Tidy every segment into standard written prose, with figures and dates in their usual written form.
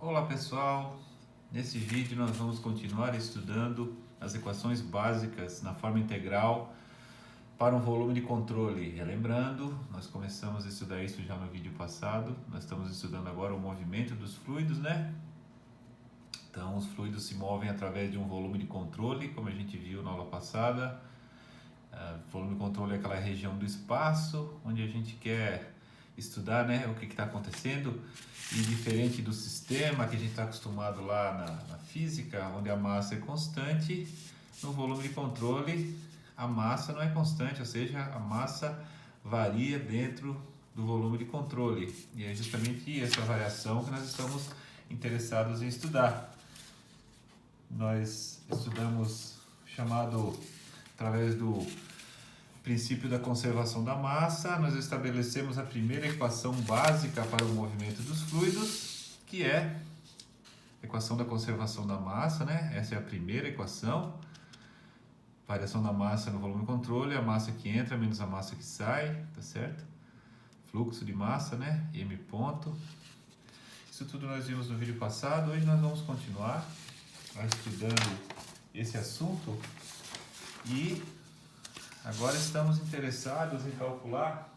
Olá pessoal, nesse vídeo nós vamos continuar estudando as equações básicas na forma integral para um volume de controle. Relembrando, nós começamos a estudar isso já no vídeo passado, nós estamos estudando agora o movimento dos fluidos, né? Então os fluidos se movem através de um volume de controle, como a gente viu na aula passada. Volume de controle é aquela região do espaço onde a gente quer estudar, né, o que está acontecendo, e diferente do sistema que a gente está acostumado lá na física, onde a massa é constante, no volume de controle a massa não é constante, ou seja, a massa varia dentro do volume de controle, e é justamente essa variação que nós estamos interessados em estudar. Nós estudamos através do princípio da conservação da massa, nós estabelecemos a primeira equação básica para o movimento dos fluidos, que é a equação da conservação da massa, né? Essa é a primeira equação. Variação da massa no volume controle, a massa que entra menos a massa que sai, tá certo? Fluxo de massa, né? M ponto. Isso tudo nós vimos no vídeo passado. Hoje nós vamos continuar estudando esse assunto e agora estamos interessados em calcular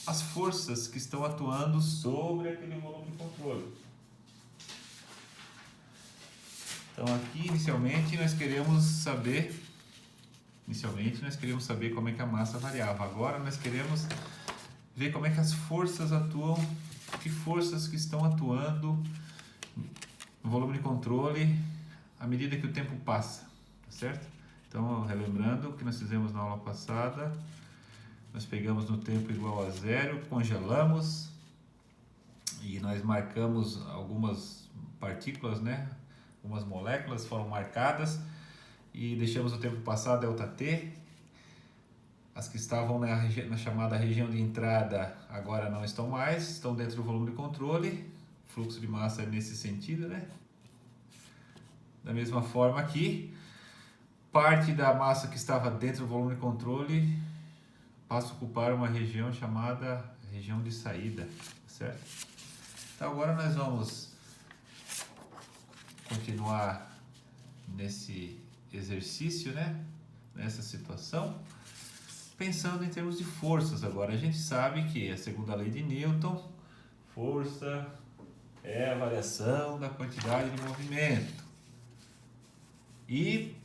as forças que estão atuando sobre aquele volume de controle. Então aqui inicialmente nós queremos saber como é que a massa variava. Agora nós queremos ver como é que as forças atuam, que forças que estão atuando no volume de controle à medida que o tempo passa. Certo? Então, relembrando o que nós fizemos na aula passada, nós pegamos no tempo igual a zero, congelamos e nós marcamos algumas partículas, né? Algumas moléculas foram marcadas e deixamos o tempo passar ΔT. As que estavam na chamada região de entrada agora não estão mais, estão dentro do volume de controle. Fluxo de massa é nesse sentido, né? Da mesma forma aqui, parte da massa que estava dentro do volume de controle passa a ocupar uma região chamada região de saída, certo? Então agora nós vamos continuar nesse exercício, né? Nessa situação, pensando em termos de forças. Agora a gente sabe que a segunda lei de Newton, força é a variação da quantidade de movimento. E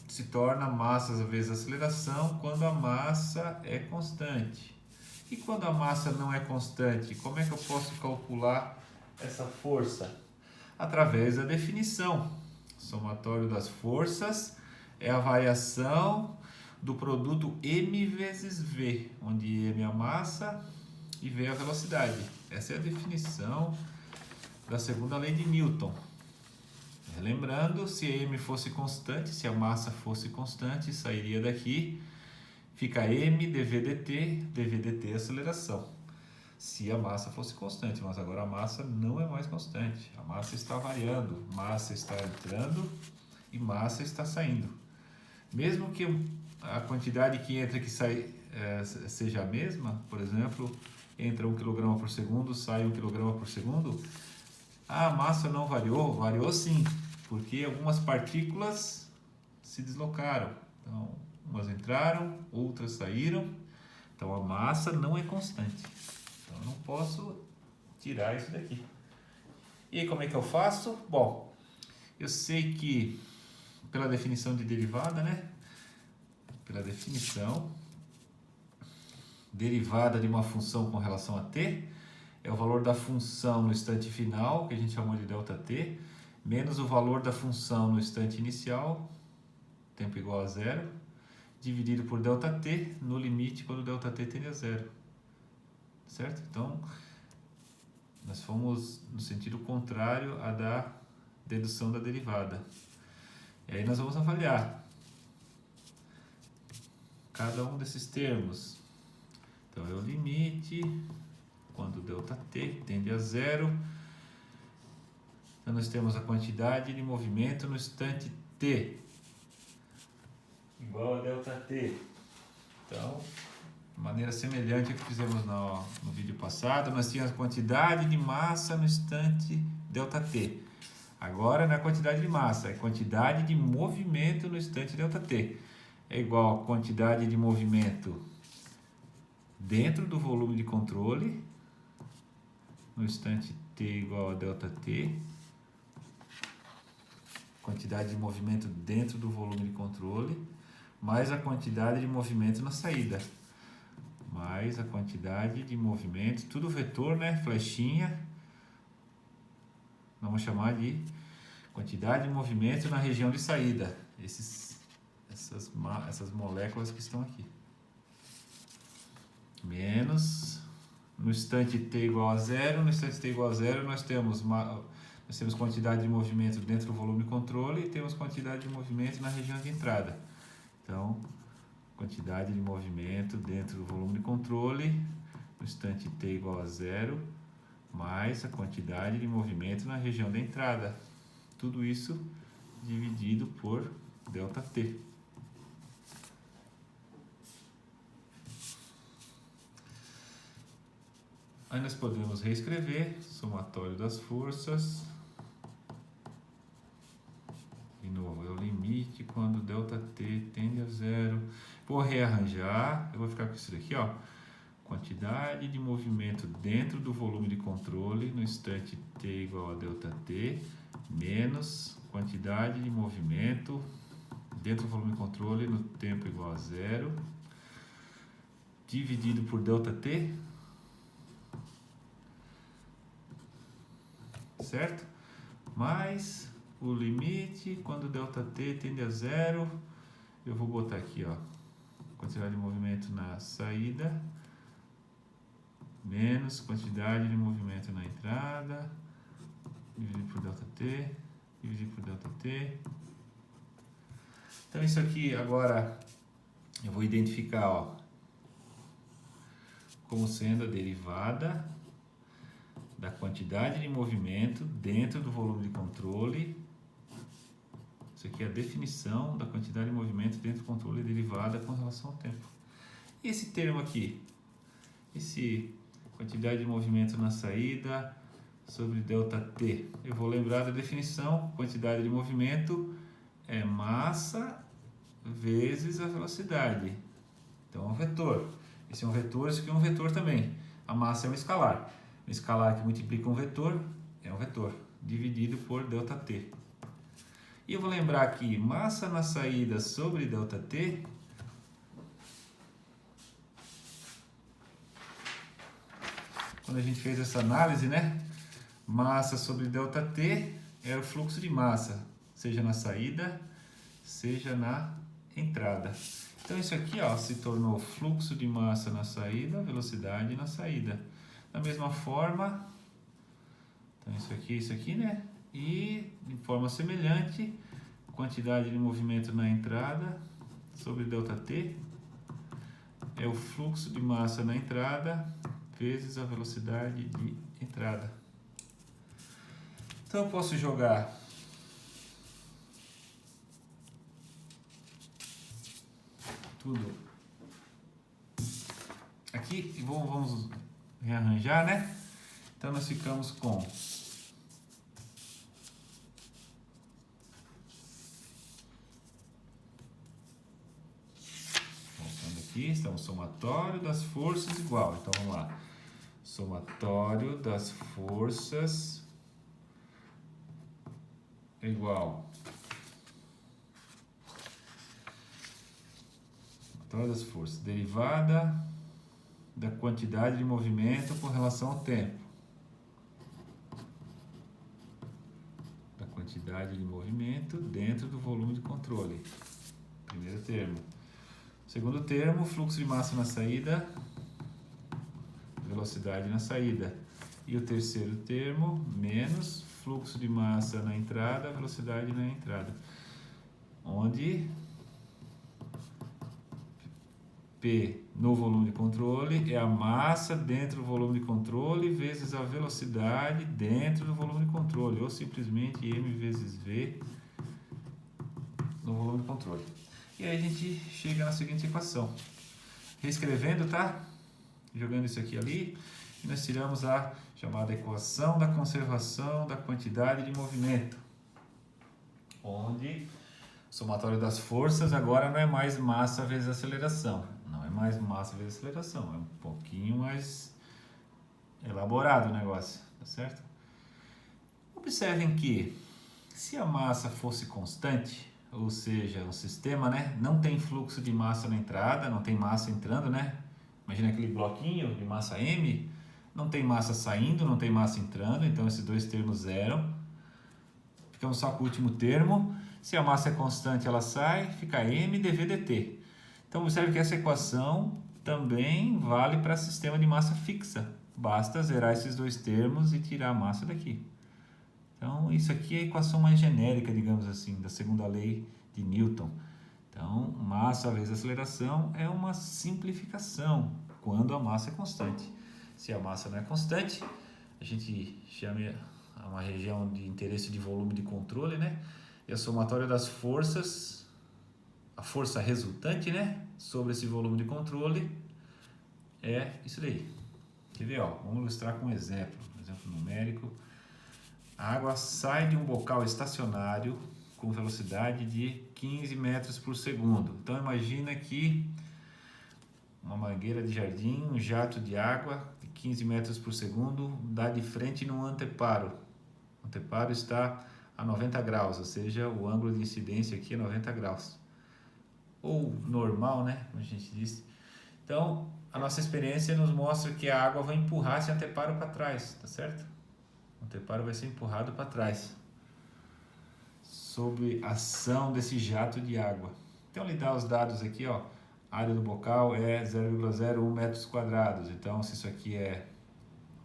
se torna massa vezes aceleração quando a massa é constante. E quando a massa não é constante, como é que eu posso calcular essa força? Através da definição. Somatório das forças é a variação do produto M vezes V, onde M é a massa e V é a velocidade. Essa é a definição da segunda lei de Newton. Lembrando, se a M fosse constante, se a massa fosse constante, sairia daqui, fica M dv dt aceleração. Se a massa fosse constante, mas agora a massa não é mais constante, a massa está variando, massa está entrando e massa está saindo. Mesmo que a quantidade que entra e que sai seja a mesma, por exemplo, entra 1 kg por segundo, sai 1 kg por segundo, a massa não variou? Variou sim, porque algumas partículas se deslocaram. Então, umas entraram, outras saíram. Então, a massa não é constante. Então, eu não posso tirar isso daqui. E aí, como é que eu faço? Bom, eu sei que, pela definição de derivada, né? Pela definição, derivada de uma função com relação a t, é o valor da função no instante final, que a gente chamou de ΔT, menos o valor da função no instante inicial, tempo igual a zero, dividido por ΔT no limite quando ΔT tende a zero. Certo? Então, nós fomos no sentido contrário à da dedução da derivada. E aí nós vamos avaliar cada um desses termos. Então, é o limite quando ΔT tende a zero. Então, nós temos a quantidade de movimento no instante t igual a ΔT. Então, de maneira semelhante ao que fizemos no vídeo passado. Nós tínhamos a quantidade de massa no instante ΔT. Agora não é quantidade de massa, é quantidade de movimento no instante ΔT. É igual a quantidade de movimento dentro do volume de controle, no instante t igual a ΔT. Quantidade de movimento dentro do volume de controle, mais a quantidade de movimento na saída. Mais a quantidade de movimento, tudo vetor, né? Flechinha. Vamos chamar de quantidade de movimento na região de saída. Essas moléculas que estão aqui. Menos, no instante t igual a zero, no instante t igual a zero nós temos quantidade de movimento dentro do volume de controle e temos quantidade de movimento na região de entrada. Então, quantidade de movimento dentro do volume de controle, no instante t igual a zero, mais a quantidade de movimento na região da entrada. Tudo isso dividido por ΔT. Aí nós podemos reescrever somatório das forças. De novo, é o limite quando ΔT tende a zero. Vou rearranjar, eu vou ficar com isso daqui, ó. Quantidade de movimento dentro do volume de controle no instante t igual a ΔT, menos quantidade de movimento dentro do volume de controle no tempo igual a zero, dividido por ΔT, certo? Mais o limite quando ΔT tende a zero, eu vou botar aqui, ó, quantidade de movimento na saída, menos quantidade de movimento na entrada, dividido por ΔT, dividido por ΔT. Então isso aqui agora eu vou identificar, ó, como sendo a derivada da quantidade de movimento dentro do volume de controle. Isso aqui é a definição da quantidade de movimento dentro do controle derivada com relação ao tempo. E esse termo aqui, esse quantidade de movimento na saída sobre ΔT. Eu vou lembrar da definição: quantidade de movimento é massa vezes a velocidade. Então é um vetor. Esse é um vetor, esse aqui é um vetor também. A massa é um escalar. Um escalar que multiplica um vetor é um vetor, dividido por ΔT. E eu vou lembrar que massa na saída sobre ΔT quando a gente fez essa análise, né? Massa sobre ΔT é o fluxo de massa, seja na saída, seja na entrada. Então isso aqui, ó, se tornou fluxo de massa na saída, velocidade na saída. Da mesma forma, então isso aqui, né? E de forma semelhante, quantidade de movimento na entrada sobre ΔT é o fluxo de massa na entrada vezes a velocidade de entrada. Então eu posso jogar tudo aqui e vamos rearranjar, né? Então nós ficamos com voltando aqui, estamos somatório das forças igual. Então vamos lá. Somatório das forças igual. Somatório das forças. Derivada da quantidade de movimento com relação ao tempo. Da quantidade de movimento dentro do volume de controle. Primeiro termo. Segundo termo, fluxo de massa na saída, velocidade na saída. E o terceiro termo, menos fluxo de massa na entrada, velocidade na entrada. Onde P no volume de controle é a massa dentro do volume de controle vezes a velocidade dentro do volume de controle, ou simplesmente M vezes V no volume de controle. E aí a gente chega na seguinte equação. Reescrevendo, tá? Jogando isso aqui ali, e nós tiramos a chamada equação da conservação da quantidade de movimento, onde o somatório das forças agora não é mais massa vezes aceleração. Não é mais massa vezes aceleração, é um pouquinho mais elaborado o negócio, tá certo? Observem que se a massa fosse constante, ou seja, o sistema, né, não tem fluxo de massa na entrada, não tem massa entrando, né? Imagina aquele bloquinho de massa M, não tem massa saindo, não tem massa entrando, então esses dois termos zeram. Ficamos só com o último termo. Se a massa é constante, ela sai, fica M dv dt. Então observe que essa equação também vale para sistema de massa fixa. Basta zerar esses dois termos e tirar a massa daqui. Então isso aqui é a equação mais genérica, digamos assim, da segunda lei de Newton. Então, massa vezes aceleração é uma simplificação quando a massa é constante. Se a massa não é constante, a gente chama uma região de interesse de volume de controle, né? E a somatória das forças, a força resultante, né, sobre esse volume de controle é isso daí. Quer ver, ó? Vamos ilustrar com um exemplo numérico. A água sai de um bocal estacionário com velocidade de 15 metros por segundo. Então imagina que uma mangueira de jardim, um jato de água de 15 metros por segundo dá de frente num anteparo. O anteparo está a 90 graus, ou seja, o ângulo de incidência aqui é 90 graus. Ou normal, né, como a gente disse. Então, a nossa experiência nos mostra que a água vai empurrar esse anteparo para trás, tá certo? O anteparo vai ser empurrado para trás, sob a ação desse jato de água. Então, ele dá os dados aqui, ó. A área do bocal é 0,01 metros quadrados. Então, se isso aqui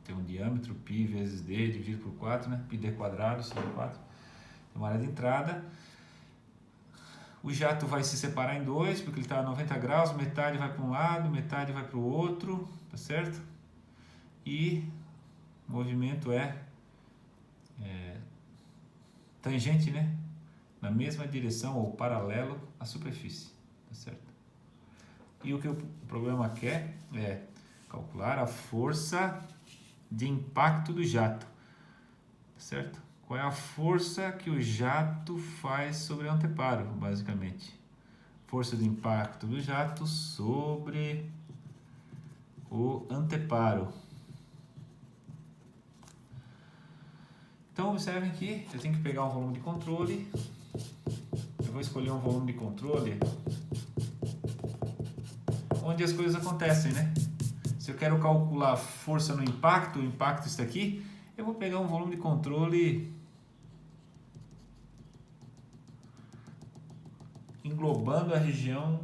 tem um diâmetro, π vezes d dividido por 4, né? πd quadrado sobre 4. Tem uma área de entrada. O jato vai se separar em dois, porque ele está a 90 graus, metade vai para um lado, metade vai para o outro, tá certo? E o movimento é tangente, né? Na mesma direção ou paralelo à superfície, tá certo? E o que o problema quer é calcular a força de impacto do jato, tá certo? Qual é a força que o jato faz sobre o anteparo, basicamente? Força de impacto do jato sobre o anteparo. Então observem que eu tenho que pegar um volume de controle. Eu vou escolher um volume de controle onde as coisas acontecem, né? Se eu quero calcular força no impacto, o impacto está aqui, eu vou pegar um volume de controle englobando a região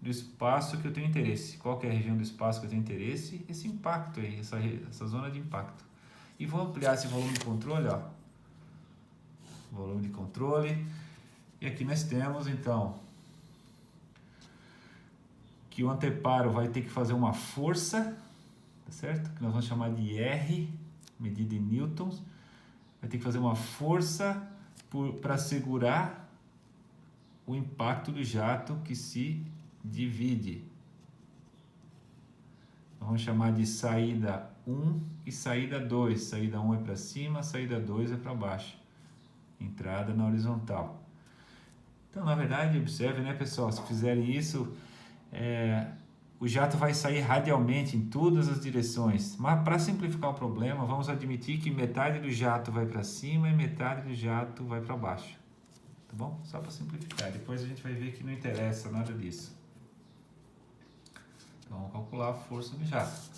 do espaço que eu tenho interesse. Qual que é a região do espaço que eu tenho interesse? Esse impacto aí, essa zona de impacto. E vou ampliar esse volume de controle, ó. Volume de controle. E aqui nós temos, então, que o anteparo vai ter que fazer uma força, tá certo? Que nós vamos chamar de R, medida em newtons. Vai ter que fazer uma força para segurar o impacto do jato que se divide. Vamos chamar de saída 1 e saída 2. Saída 1 é para cima, saída 2 é para baixo. Entrada na horizontal. Então, na verdade, observe, né, pessoal? Se fizerem isso, o jato vai sair radialmente em todas as direções. Mas, para simplificar o problema, vamos admitir que metade do jato vai para cima e metade do jato vai para baixo. Tá bom? Só para simplificar. Depois a gente vai ver que não interessa nada disso. Então, vamos calcular a força do jato.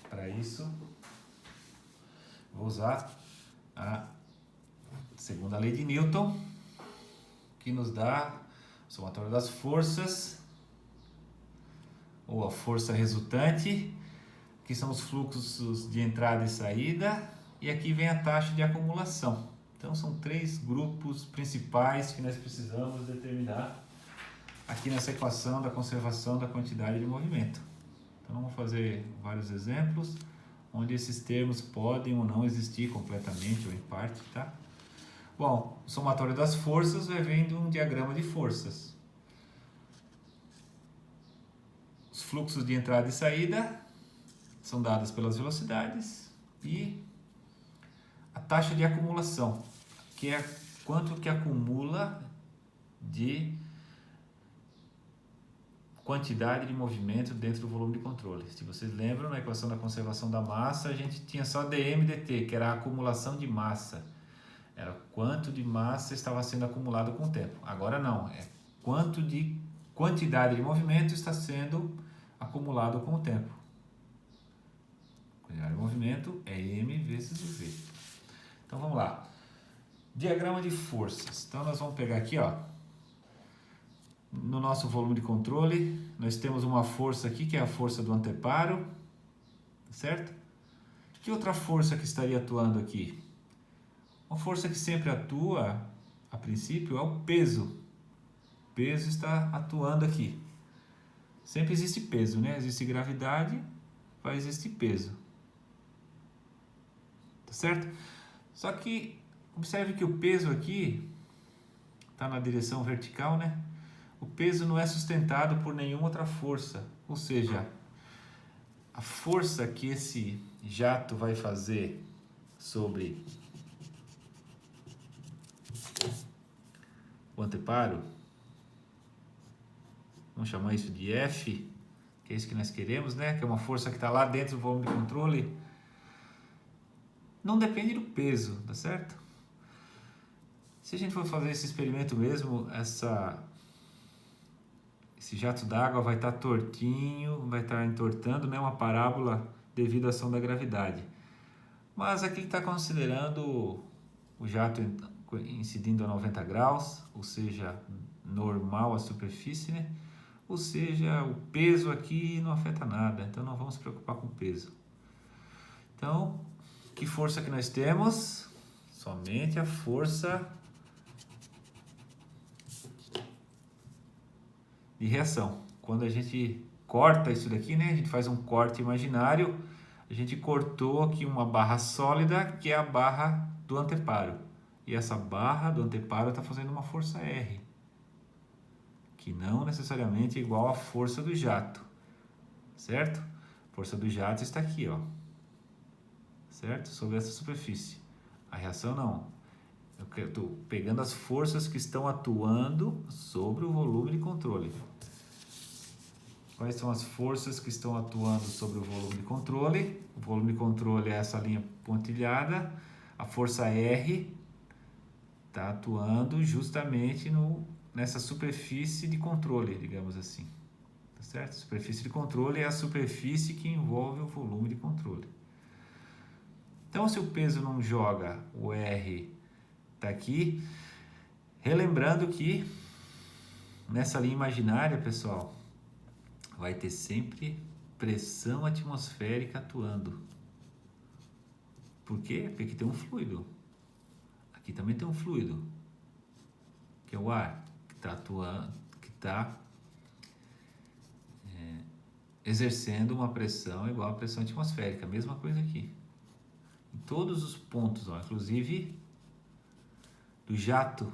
Para isso, vou usar a segunda lei de Newton, que nos dá o somatório das forças, ou a força resultante, que são os fluxos de entrada e saída, e aqui vem a taxa de acumulação. Então são três grupos principais que nós precisamos determinar aqui nessa equação da conservação da quantidade de movimento. Então vamos fazer vários exemplos, onde esses termos podem ou não existir completamente ou em parte, tá? Bom, o somatório das forças vai vem de um diagrama de forças. fluxos de entrada e saída são dados pelas velocidades e a taxa de acumulação, que é quanto que acumula de quantidade de movimento dentro do volume de controle. Se vocês lembram, na equação da conservação da massa, a gente tinha só dm dt, que era a acumulação de massa. Era quanto de massa estava sendo acumulado com o tempo. Agora não, é quanto de quantidade de movimento está sendo acumulado com o tempo. Quantidade de movimento é m vezes v. Então vamos lá. Diagrama de forças. Então nós vamos pegar aqui, ó, no nosso volume de controle, nós temos uma força aqui, que é a força do anteparo, certo? Que outra força que estaria atuando aqui? Uma força que sempre atua, a princípio, é o peso. O peso está atuando aqui. Sempre existe peso, né? Existe gravidade, vai existir peso. Tá certo? Só que, observe que o peso aqui está na direção vertical, né? O peso não é sustentado por nenhuma outra força. Ou seja, a força que esse jato vai fazer sobre o anteparo, vamos chamar isso de F, que é isso que nós queremos, né? Que é uma força que está lá dentro do volume de controle. Não depende do peso, tá certo? Se a gente for fazer esse experimento mesmo, esse jato d'água vai estar tortinho, vai estar entortando, né? Uma parábola devido à ação da gravidade. Mas aqui está considerando o jato incidindo a 90 graus, ou seja, normal a superfície, né? Ou seja, o peso aqui não afeta nada, então não vamos se preocupar com o peso. Então, que força que nós temos? Somente a força de reação. Quando a gente corta isso daqui, né? A gente faz um corte imaginário, a gente cortou aqui uma barra sólida, que é a barra do anteparo. E essa barra do anteparo está fazendo uma força R, que não necessariamente é igual à força do jato, certo? A força do jato está aqui, ó, certo? Sobre essa superfície. A reação não. Eu estou pegando as forças que estão atuando sobre o volume de controle. Quais são as forças que estão atuando sobre o volume de controle? O volume de controle é essa linha pontilhada. A força R está atuando justamente nessa superfície de controle, digamos assim. Tá certo? Superfície de controle é a superfície que envolve o volume de controle. Então, se o peso não joga, o R está aqui. Relembrando que nessa linha imaginária, pessoal, vai ter sempre pressão atmosférica atuando. Por quê? Porque aqui tem um fluido. Aqui também tem um fluido, que é o ar, que está atuando, que está exercendo uma pressão igual à pressão atmosférica. Mesma coisa aqui. Em todos os pontos, ó, inclusive do jato.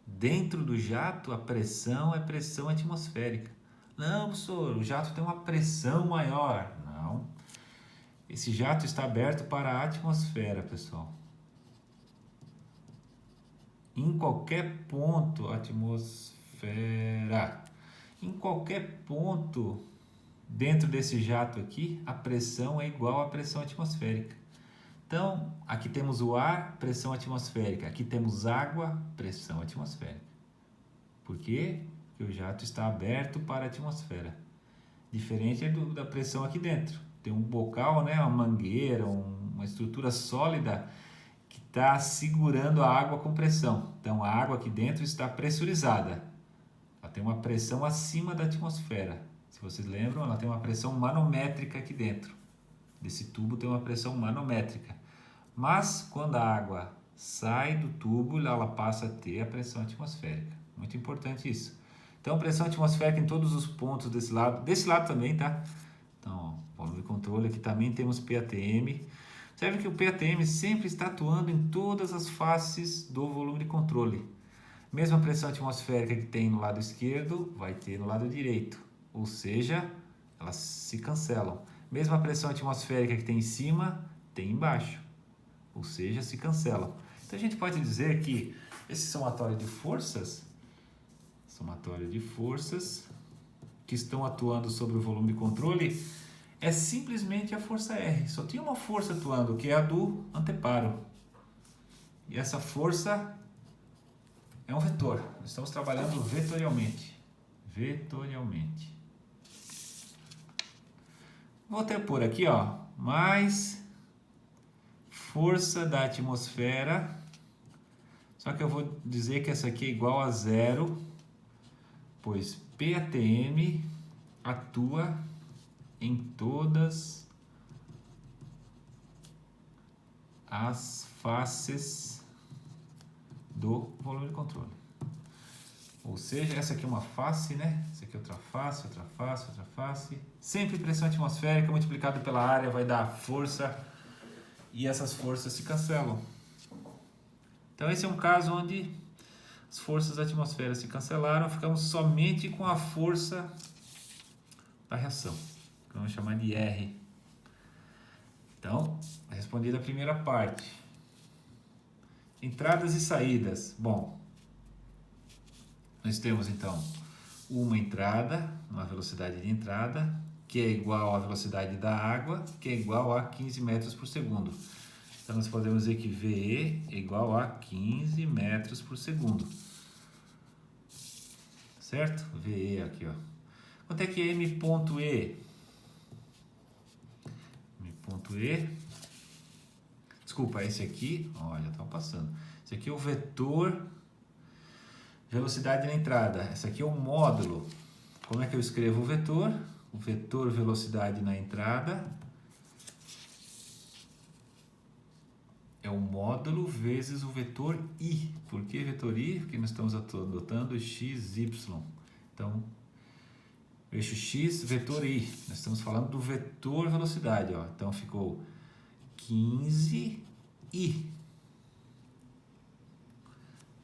Dentro do jato, a pressão é pressão atmosférica. Não, professor, o jato tem uma pressão maior. Não. Esse jato está aberto para a atmosfera, pessoal. Em qualquer ponto, atmosfera. Em qualquer ponto dentro desse jato aqui, a pressão é igual à pressão atmosférica. Então, aqui temos o ar, pressão atmosférica. Aqui temos água, pressão atmosférica. Por quê? Porque o jato está aberto para a atmosfera. Diferente da pressão aqui dentro. Tem um bocal, né, uma mangueira, uma estrutura sólida que está segurando a água com pressão. Então, a água aqui dentro está pressurizada. Ela tem uma pressão acima da atmosfera. Se vocês lembram, ela tem uma pressão manométrica aqui dentro. Desse tubo tem uma pressão manométrica. Mas, quando a água sai do tubo, ela passa a ter a pressão atmosférica. Muito importante isso. Então, pressão atmosférica em todos os pontos desse lado. Desse lado também, tá? Então, volume de controle, aqui também temos PATM. Observe que o PATM sempre está atuando em todas as faces do volume de controle. Mesma pressão atmosférica que tem no lado esquerdo, vai ter no lado direito. Ou seja, elas se cancelam. Mesmo a pressão atmosférica que tem em cima, tem embaixo, ou seja, se cancelam. Então a gente pode dizer que esse somatório de forças que estão atuando sobre o volume de controle é simplesmente a força R. Só tem uma força atuando, que é a do anteparo. E essa força é um vetor. Estamos trabalhando vetorialmente. Vou até pôr aqui, ó, mais força da atmosfera. Só que eu vou dizer que essa aqui é igual a zero, pois PATM atua em todas as faces do volume de controle. Ou seja, essa aqui é uma face, né? Essa aqui é outra face, outra face, outra face. Sempre pressão atmosférica multiplicado pela área vai dar força e essas forças se cancelam. Então esse é um caso onde as forças da atmosfera se cancelaram, ficamos somente com a força da reação, que vamos chamar de R. Então, respondida a primeira parte. Entradas e saídas. Bom, nós temos então uma entrada, uma velocidade de entrada, que é igual à velocidade da água, que é igual a 15 metros por segundo. Então nós podemos dizer que VE é igual a 15 metros por segundo. Certo? VE aqui, ó. Quanto é que é M.E? M.E. Desculpa, esse aqui, olha, tá passando. Esse aqui é o vetor velocidade na entrada. Esse aqui é o módulo. Como é que eu escrevo o vetor? O vetor velocidade na entrada é o módulo vezes o vetor I. Por que vetor I? Porque nós estamos adotando x, y. Então, eixo x, vetor I. Nós estamos falando do vetor velocidade, ó. Então, ficou 15I.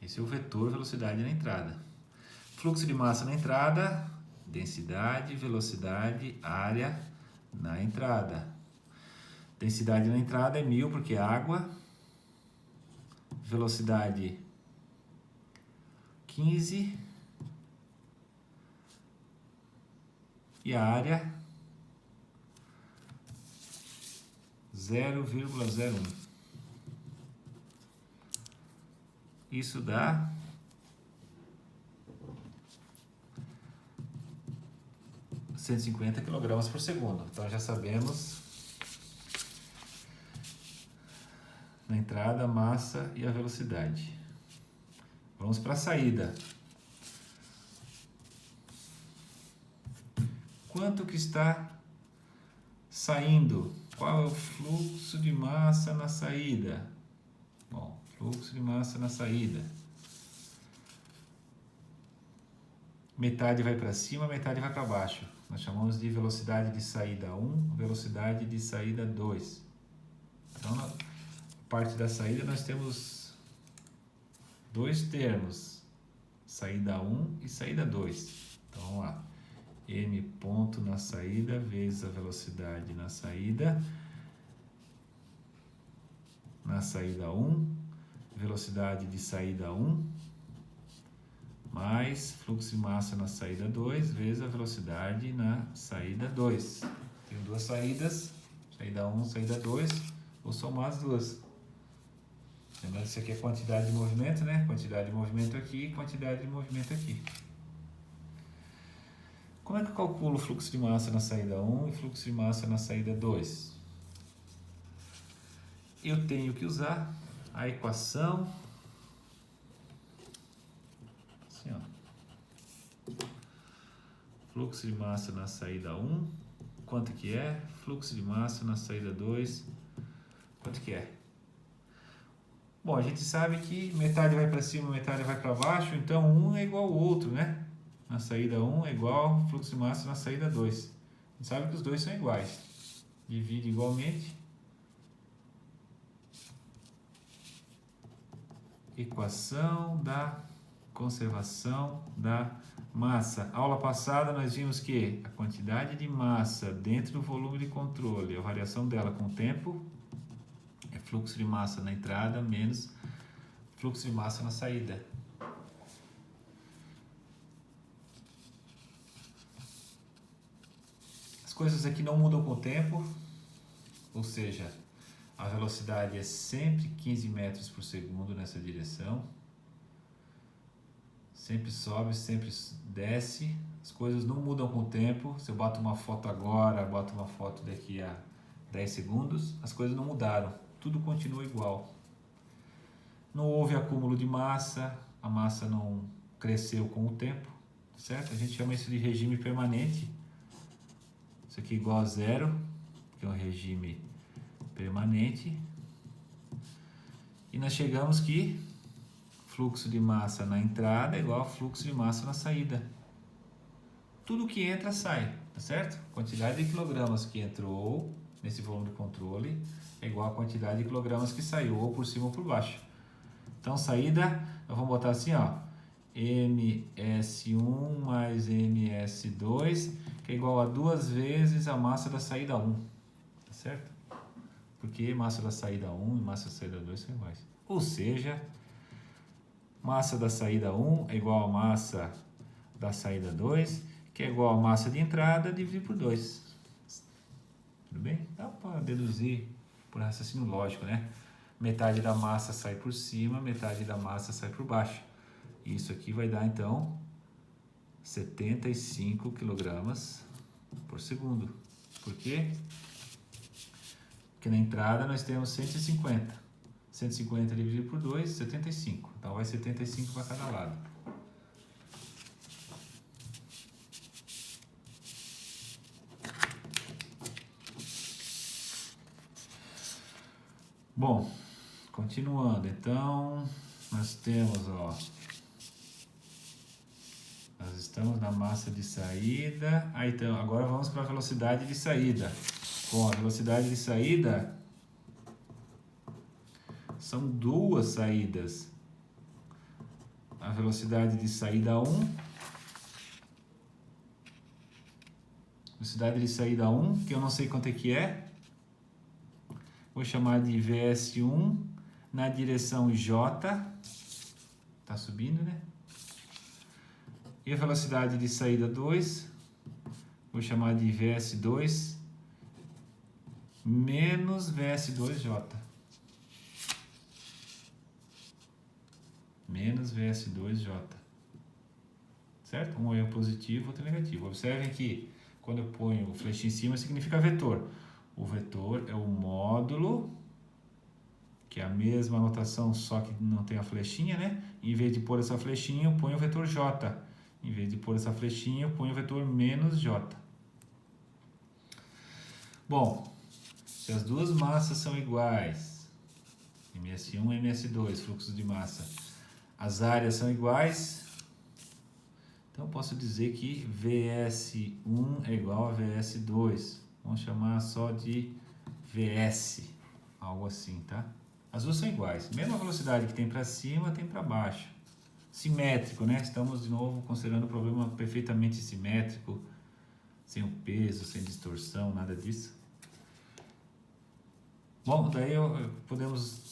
Esse é o vetor velocidade na entrada. Fluxo de massa na entrada, densidade, velocidade, área na entrada. Densidade na entrada é 1000 porque é água. Velocidade 15. E a área 0,01. Isso dá 150 kg por segundo. Então já sabemos na entrada, a massa e a velocidade. Vamos para a saída. Quanto que está saindo? Qual é o fluxo de massa na saída? Bom, fluxo de massa na saída. Metade vai para cima, metade vai para baixo. Nós chamamos de velocidade de saída 1, velocidade de saída 2. Então, na parte da saída, nós temos dois termos, saída 1 e saída 2. Então, vamos lá. M ponto na saída vezes a velocidade na saída 1, velocidade de saída 1, mais fluxo de massa na saída 2 vezes a velocidade na saída 2. Tenho duas saídas, saída 1, saída 2, vou somar as duas. Lembrando que isso aqui é quantidade de movimento, né? Quantidade de movimento aqui, quantidade de movimento aqui. Como é que eu calculo o fluxo de massa na saída 1 e fluxo de massa na saída 2? Eu tenho que usar a equação assim, ó. Fluxo de massa na saída 1, quanto que é? Fluxo de massa na saída 2, quanto que é? Bom, a gente sabe que metade vai para cima, metade vai para baixo, então um é igual ao outro, né? Na saída 1 é igual ao fluxo de massa na saída 2. A gente sabe que os dois são iguais. Divide igualmente. Equação da conservação da Massa. Aula passada nós vimos que a quantidade de massa dentro do volume de controle, a variação dela com o tempo, é fluxo de massa na entrada menos fluxo de massa na saída. As coisas aqui não mudam com o tempo, ou seja, a velocidade é sempre 15 metros por segundo nessa direção. Sempre sobe, sempre desce. As coisas não mudam com o tempo. Se eu boto uma foto agora, boto uma foto daqui a 10 segundos, as coisas não mudaram. Tudo continua igual. Não houve acúmulo de massa, a massa não cresceu com o tempo, certo? A gente chama isso de regime permanente. Isso aqui é igual a zero, que é um regime permanente. E nós chegamos que fluxo de massa na entrada é igual a fluxo de massa na saída. Tudo que entra sai, tá certo? Quantidade de quilogramas que entrou nesse volume de controle é igual a quantidade de quilogramas que saiu, ou por cima ou por baixo. Então, saída, nós vamos botar assim, ó, ms1 mais ms2, que é igual a 2 vezes a massa da saída 1, tá certo? Porque massa da saída 1 e massa da saída 2 são iguais. Ou seja, massa da saída 1 é igual a massa da saída 2, que é igual a massa de entrada dividido por 2. Tudo bem? Dá para deduzir por raciocínio lógico, né? Metade da massa sai por cima, metade da massa sai por baixo. Isso aqui vai dar, então, 75 kg por segundo. Por quê? Porque na entrada nós temos 150. 150 dividido por 2, 75. Então, vai 75 para cada lado. Bom, continuando. Então, nós temos, ó... Nós estamos na massa de saída. Então, agora vamos para a velocidade de saída. Bom, a velocidade de saída são duas saídas. A velocidade de saída 1. Velocidade de saída 1, que eu não sei quanto é que é. Vou chamar de VS1 na direção J. Tá subindo, né? E a velocidade de saída 2, vou chamar de VS2 menos VS2J. Menos VS2J. Certo? Um é positivo, outro é negativo. Observem que quando eu ponho o flechinho em cima, significa vetor. O vetor é o módulo, que é a mesma notação, só que não tem a flechinha, né? Em vez de pôr essa flechinha, eu ponho o vetor J. Em vez de pôr essa flechinha, eu ponho o vetor menos J. Bom, se as duas massas são iguais, ms1 e ms2, fluxos de massa, as áreas são iguais, então eu posso dizer que VS1 é igual a VS2. Vamos chamar só de VS, algo assim, tá? As duas são iguais. Mesma velocidade que tem para cima, tem para baixo. Simétrico, né? Estamos, de novo, considerando o problema perfeitamente simétrico, sem o peso, sem distorção, nada disso. Bom, daí podemos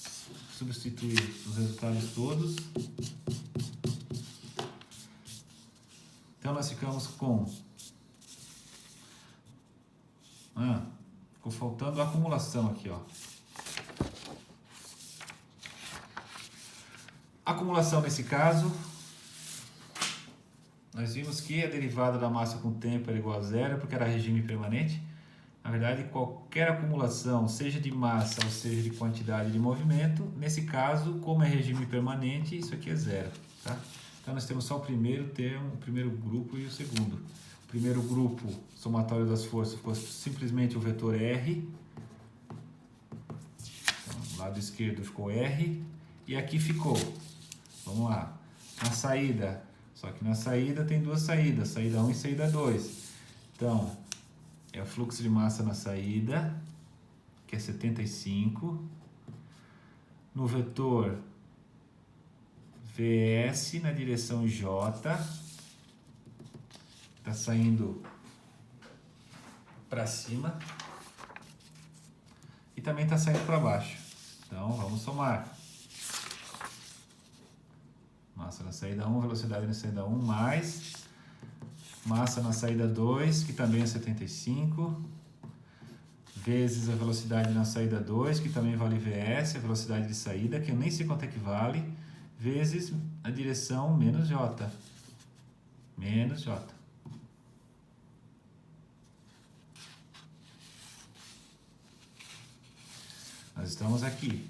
substituir os resultados todos. Então, nós ficamos com... ficou faltando a acumulação aqui, ó. Acumulação nesse caso, nós vimos que a derivada da massa com o tempo era igual a zero, porque era regime permanente. Na verdade, qualquer acumulação, seja de massa ou seja de quantidade de movimento, nesse caso, como é regime permanente, isso aqui é zero, tá? Então, nós temos só o primeiro termo, o primeiro grupo e o segundo. O primeiro grupo, somatório das forças, ficou simplesmente o vetor R. Então, do lado esquerdo ficou R. E aqui ficou, vamos lá, na saída, só que na saída tem duas saídas, saída 1 e saída 2. Então, é o fluxo de massa na saída, que é 75. No vetor VS na direção J, está saindo para cima e também está saindo para baixo. Então vamos somar. Massa na saída 1, velocidade na saída 1, mais massa na saída 2, que também é 75, vezes a velocidade na saída 2, que também vale VS, a velocidade de saída, que eu nem sei quanto é que vale, vezes a direção menos J. Menos J. Nós estamos aqui.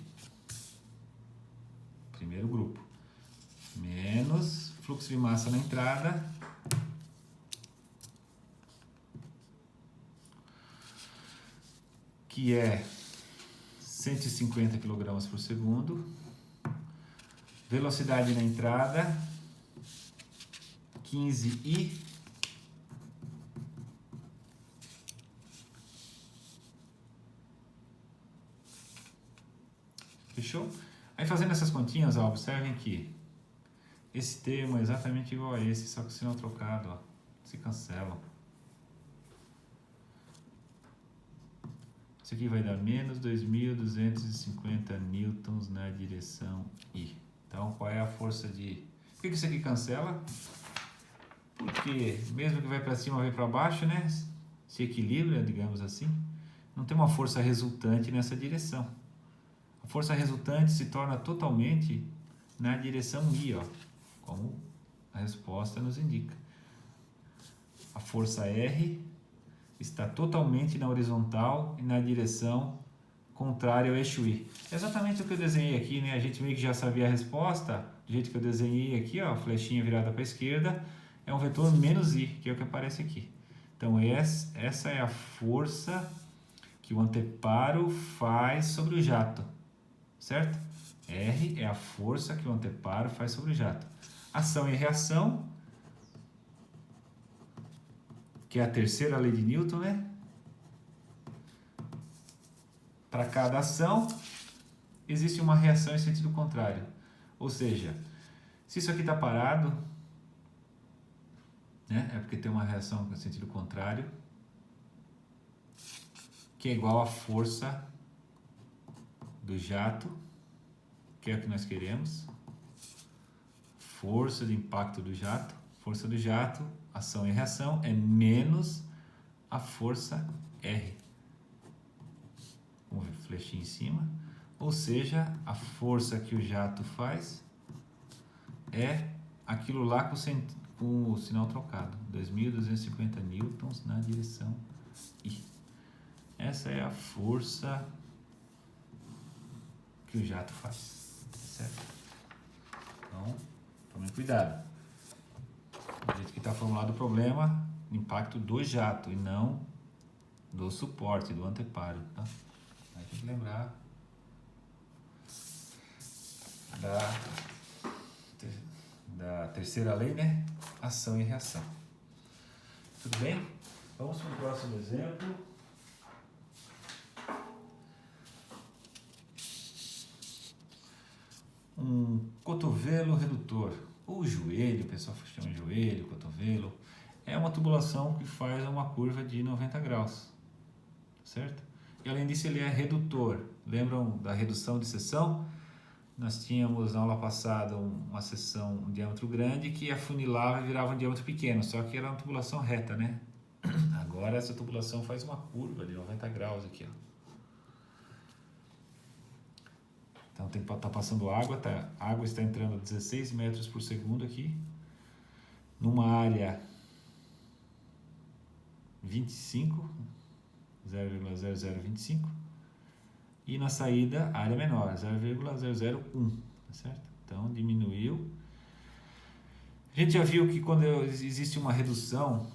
Primeiro grupo. Menos fluxo de massa na entrada. Que é 150 kg por segundo. Velocidade na entrada, 15 I. Fechou? Aí fazendo essas continhas, ó, observem que esse termo é exatamente igual a esse, só que o sinal trocado, ó, se cancela. Isso aqui vai dar menos 2.250 newtons na direção I. Então, qual é a força de... Por que isso aqui cancela? Porque mesmo que vai para cima, vai para baixo, né? Se equilibra, digamos assim. Não tem uma força resultante nessa direção. A força resultante se torna totalmente na direção I, ó, como a resposta nos indica. A força R está totalmente na horizontal e na direção contrária ao eixo I. É exatamente o que eu desenhei aqui, né? A gente meio que já sabia a resposta, do jeito que eu desenhei aqui, ó, flechinha virada para a esquerda, é um vetor menos I, que é o que aparece aqui. Então, essa é a força que o anteparo faz sobre o jato, certo? R é a força que o anteparo faz sobre o jato. Ação e reação, que é a terceira lei de Newton, né? Para cada ação, existe uma reação em sentido contrário. Ou seja, se isso aqui está parado, né, é porque tem uma reação em sentido contrário, que é igual à força do jato, que é o que nós queremos. Força de impacto do jato. Força do jato, ação e reação, é menos a força R. Com flechinha em cima. Ou seja, a força que o jato faz é aquilo lá com o sinal trocado. 2.250 newtons na direção I. Essa é a força que o jato faz. Certo? Então, tome cuidado. Do jeito que está formulado o problema, impacto do jato e não do suporte, do anteparo. Tá? Aí tem que lembrar da terceira lei, né? Ação e reação. Tudo bem? Vamos para o próximo exemplo. Um cotovelo redutor, ou joelho, o pessoal chama de joelho, cotovelo, é uma tubulação que faz uma curva de 90 graus, certo? E além disso ele é redutor. Lembram da redução de seção? Nós tínhamos na aula passada uma seção, um diâmetro grande que afunilava e virava um diâmetro pequeno, só que era uma tubulação reta, né? Agora essa tubulação faz uma curva de 90 graus aqui, ó. Então tem que estar passando água, tá? A água está entrando a 16 metros por segundo aqui, numa área 25, 0,0025, e na saída área menor, 0,001, tá certo? Então diminuiu. A gente já viu que quando existe uma redução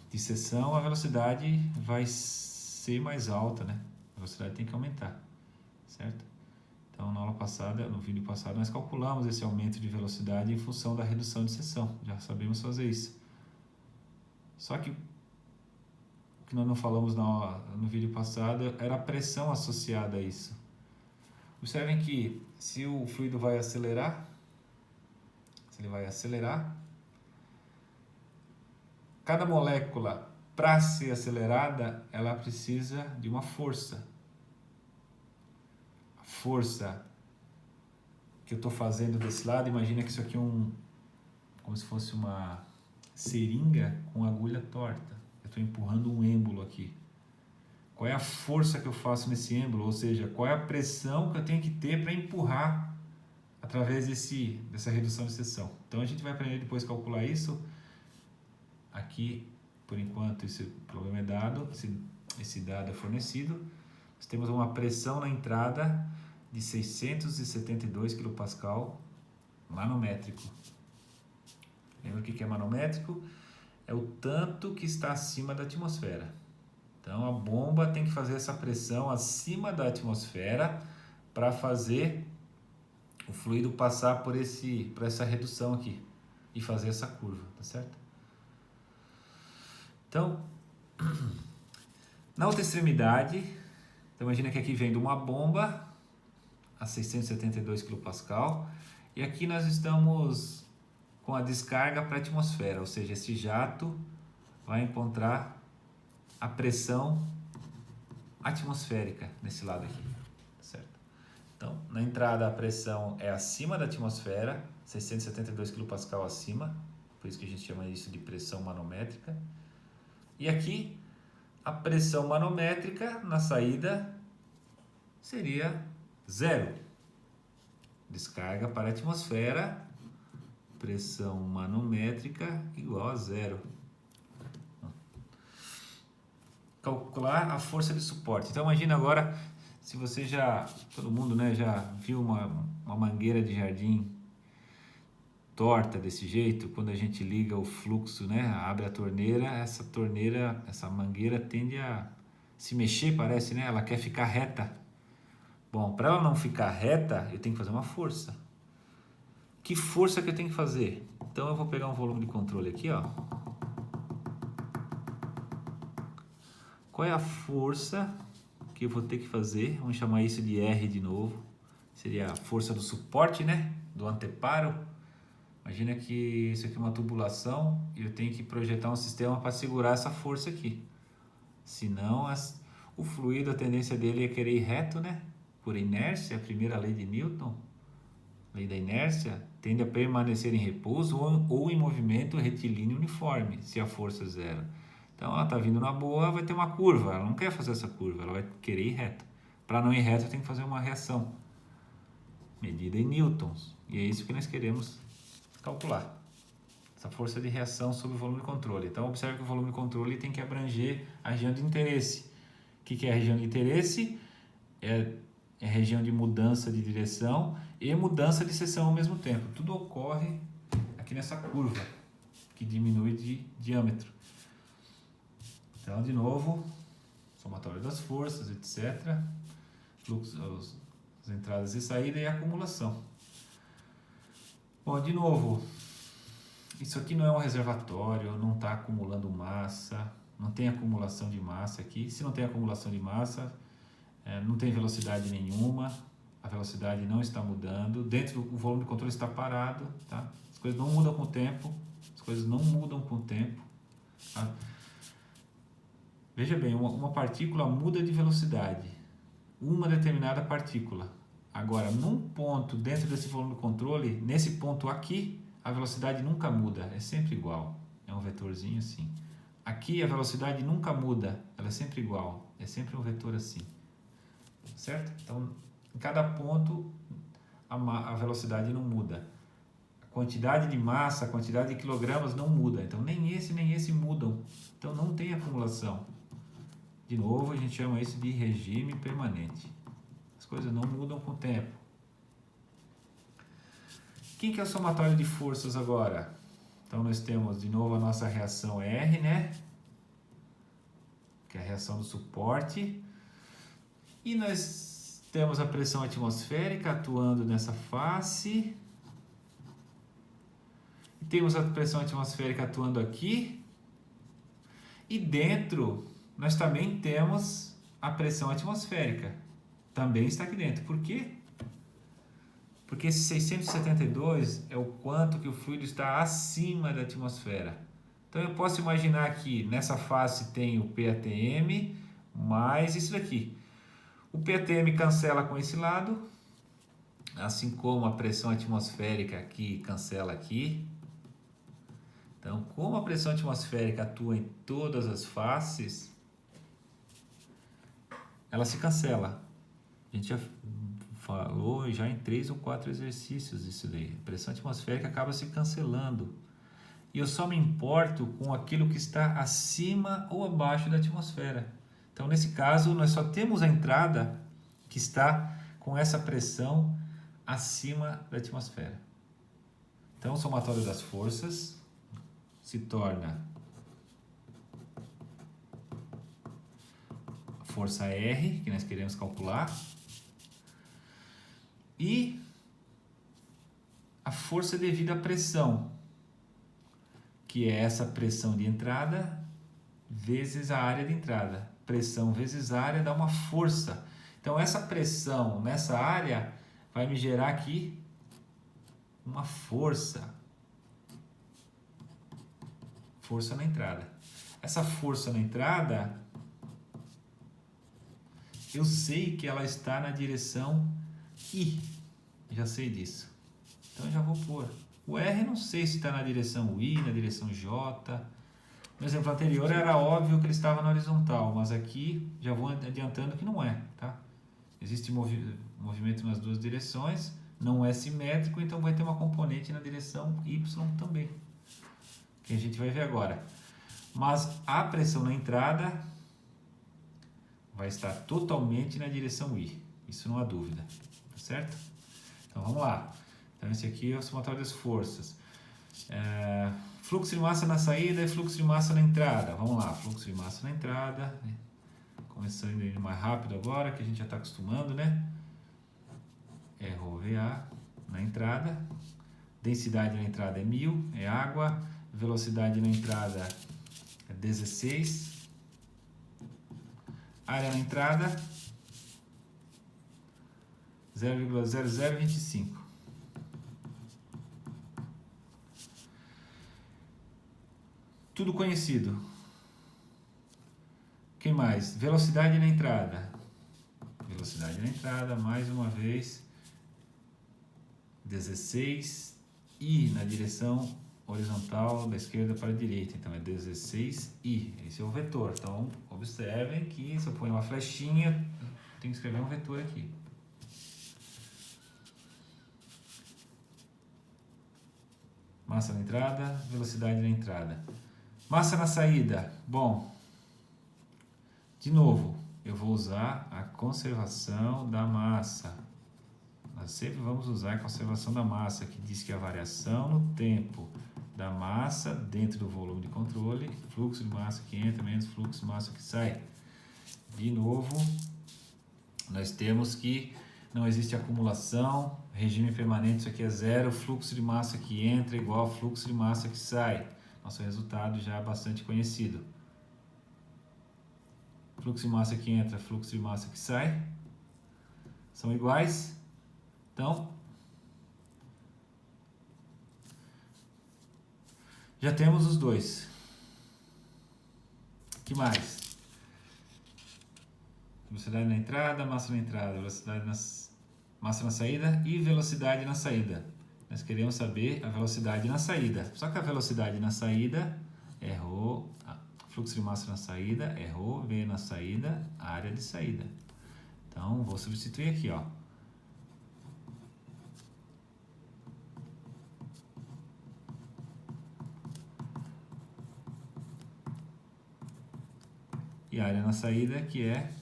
de seção, a velocidade vai ser mais alta, né? A velocidade tem que aumentar. Certo? Então, na aula passada, no vídeo passado, nós calculamos esse aumento de velocidade em função da redução de seção. Já sabemos fazer isso. Só que o que nós não falamos no vídeo passado era a pressão associada a isso. Observem que se o fluido vai acelerar, se ele vai acelerar, cada molécula, para ser acelerada, ela precisa de uma força. A força que eu estou fazendo desse lado, imagina que isso aqui é como se fosse uma seringa com agulha torta. Eu estou empurrando um êmbolo aqui. Qual é a força que eu faço nesse êmbolo? Ou seja, qual é a pressão que eu tenho que ter para empurrar através dessa redução de seção. Então a gente vai aprender depois a calcular isso. Aqui, por enquanto, esse problema é dado, esse dado é fornecido. Nós temos uma pressão na entrada de 672 kPa manométrico. Lembra o que é manométrico? É o tanto que está acima da atmosfera. Então a bomba tem que fazer essa pressão acima da atmosfera para fazer o fluido passar por essa redução aqui e fazer essa curva, tá certo? Então, na outra extremidade, então imagina que aqui vem de uma bomba a 672 kPa e aqui nós estamos com a descarga para a atmosfera, ou seja, esse jato vai encontrar a pressão atmosférica nesse lado aqui, certo? Então, na entrada a pressão é acima da atmosfera, 672 kPa acima, por isso que a gente chama isso de pressão manométrica. E aqui, a pressão manométrica na saída seria zero. Descarga para a atmosfera, pressão manométrica igual a zero. Calcular a força de suporte. Então imagina agora, se você todo mundo, né, já viu uma mangueira de jardim torta desse jeito, quando a gente liga o fluxo, né, abre a torneira, essa mangueira tende a se mexer, parece, né? Ela quer ficar reta. Bom, para ela não ficar reta, eu tenho que fazer uma força. Que força que eu tenho que fazer? Então eu vou pegar um volume de controle aqui, ó. Qual é a força que eu vou ter que fazer? Vamos chamar isso de R de novo. Seria a força do suporte, né? Do anteparo. Imagina que isso aqui é uma tubulação e eu tenho que projetar um sistema para segurar essa força aqui. Senão, o fluido, a tendência dele é querer ir reto, né? Por inércia, a primeira lei de Newton, lei da inércia, tende a permanecer em repouso ou em movimento retilíneo uniforme, se a força é zero. Então, ela está vindo na boa, vai ter uma curva. Ela não quer fazer essa curva, ela vai querer ir reta. Para não ir reta, eu tenho que fazer uma reação medida em newtons. E é isso que nós queremos calcular. Essa força de reação sobre o volume de controle. Então, observe que o volume de controle tem que abranger a região de interesse. O que é a região de interesse? É a região de mudança de direção e mudança de seção ao mesmo tempo. Tudo ocorre aqui nessa curva, que diminui de diâmetro. Então, de novo, somatório das forças, etc. Fluxo, as entradas e saídas e a acumulação. Bom, de novo, isso aqui não é um reservatório, não está acumulando massa, não tem acumulação de massa aqui. Se não tem acumulação de massa, não tem velocidade nenhuma, a velocidade não está mudando, dentro do volume de controle está parado, tá? As coisas não mudam com o tempo, tá? Veja bem, uma partícula muda de velocidade, uma determinada partícula. Agora, num ponto dentro desse volume de controle, nesse ponto aqui, a velocidade nunca muda, é sempre igual. É um vetorzinho assim. Aqui a velocidade nunca muda, ela é sempre igual, é sempre um vetor assim. Certo? Então, em cada ponto, a velocidade não muda. A quantidade de massa, a quantidade de quilogramas não muda. Então, nem esse mudam. Então, não tem acumulação. De novo, a gente chama isso de regime permanente. As coisas não mudam com o tempo. Quem que é o somatório de forças agora? Então, nós temos de novo a nossa reação R, né? Que é a reação do suporte. E nós temos a pressão atmosférica atuando nessa face. E temos a pressão atmosférica atuando aqui. E dentro, nós também temos a pressão atmosférica. Também está aqui dentro. Por quê? Porque esse 672 é o quanto que o fluido está acima da atmosfera. Então eu posso imaginar que nessa face tem o PATM mais isso daqui. O PATM cancela com esse lado, assim como a pressão atmosférica aqui cancela aqui. Então, como a pressão atmosférica atua em todas as faces, ela se cancela. A gente já falou já em 3 ou 4 exercícios isso daí. A pressão atmosférica acaba se cancelando. E eu só me importo com aquilo que está acima ou abaixo da atmosfera. Então, nesse caso, nós só temos a entrada que está com essa pressão acima da atmosfera. Então, o somatório das forças se torna a força R, que nós queremos calcular, e a força devida à pressão, que é essa pressão de entrada vezes a área de entrada. Pressão vezes área dá uma força. Então, essa pressão nessa área vai me gerar aqui uma força. Força na entrada. Essa força na entrada, eu sei que ela está na direção I. Já sei disso. Então, eu já vou pôr. O R não sei se está na direção I, na direção J. No exemplo anterior era óbvio que ele estava na horizontal, mas aqui já vou adiantando que não é, tá? Existe movimento nas duas direções, não é simétrico, então vai ter uma componente na direção Y também, que a gente vai ver agora. Mas a pressão na entrada vai estar totalmente na direção I, isso não há dúvida, tá certo? Então vamos lá. Então esse aqui é o somatório das forças. Fluxo de massa na saída e fluxo de massa na entrada. Vamos lá, fluxo de massa na entrada. Começando a ir mais rápido agora, que a gente já está acostumando, né? ROVA na entrada. Densidade na entrada é 1000, é água. Velocidade na entrada é 16. Área na entrada 0,0025. Tudo conhecido. Quem mais? Velocidade na entrada. Velocidade na entrada, mais uma vez, 16 i na direção horizontal da esquerda para a direita. Então é 16i. Esse é o vetor. Então observem que se eu ponho uma flechinha, eu tenho que escrever um vetor aqui. Massa na entrada, velocidade na entrada. Massa na saída. Bom, de novo, eu vou usar a conservação da massa. Nós sempre vamos usar a conservação da massa, que diz que a variação no tempo da massa dentro do volume de controle, fluxo de massa que entra menos fluxo de massa que sai. De novo, nós temos que não existe acumulação, regime permanente, isso aqui é zero, fluxo de massa que entra é igual ao fluxo de massa que sai. Nosso resultado já é bastante conhecido. Fluxo de massa que entra, fluxo de massa que sai, são iguais. Então, já temos os dois. O que mais? Velocidade na entrada, massa na entrada, massa na saída e velocidade na saída. Nós queremos saber a velocidade na saída. Só que a velocidade na saída é ρ, fluxo de massa na saída é ρ, V na saída, área de saída. Então, vou substituir aqui, ó. E área na saída que é...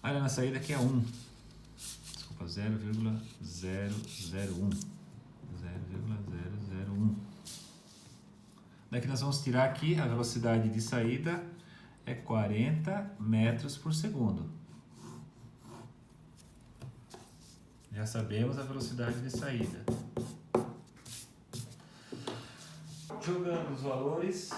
área na saída que é 1. Desculpa, 0,001. 0,001. Daqui nós vamos tirar aqui a velocidade de saída é 40 metros por segundo. Já sabemos a velocidade de saída. Jogando os valores.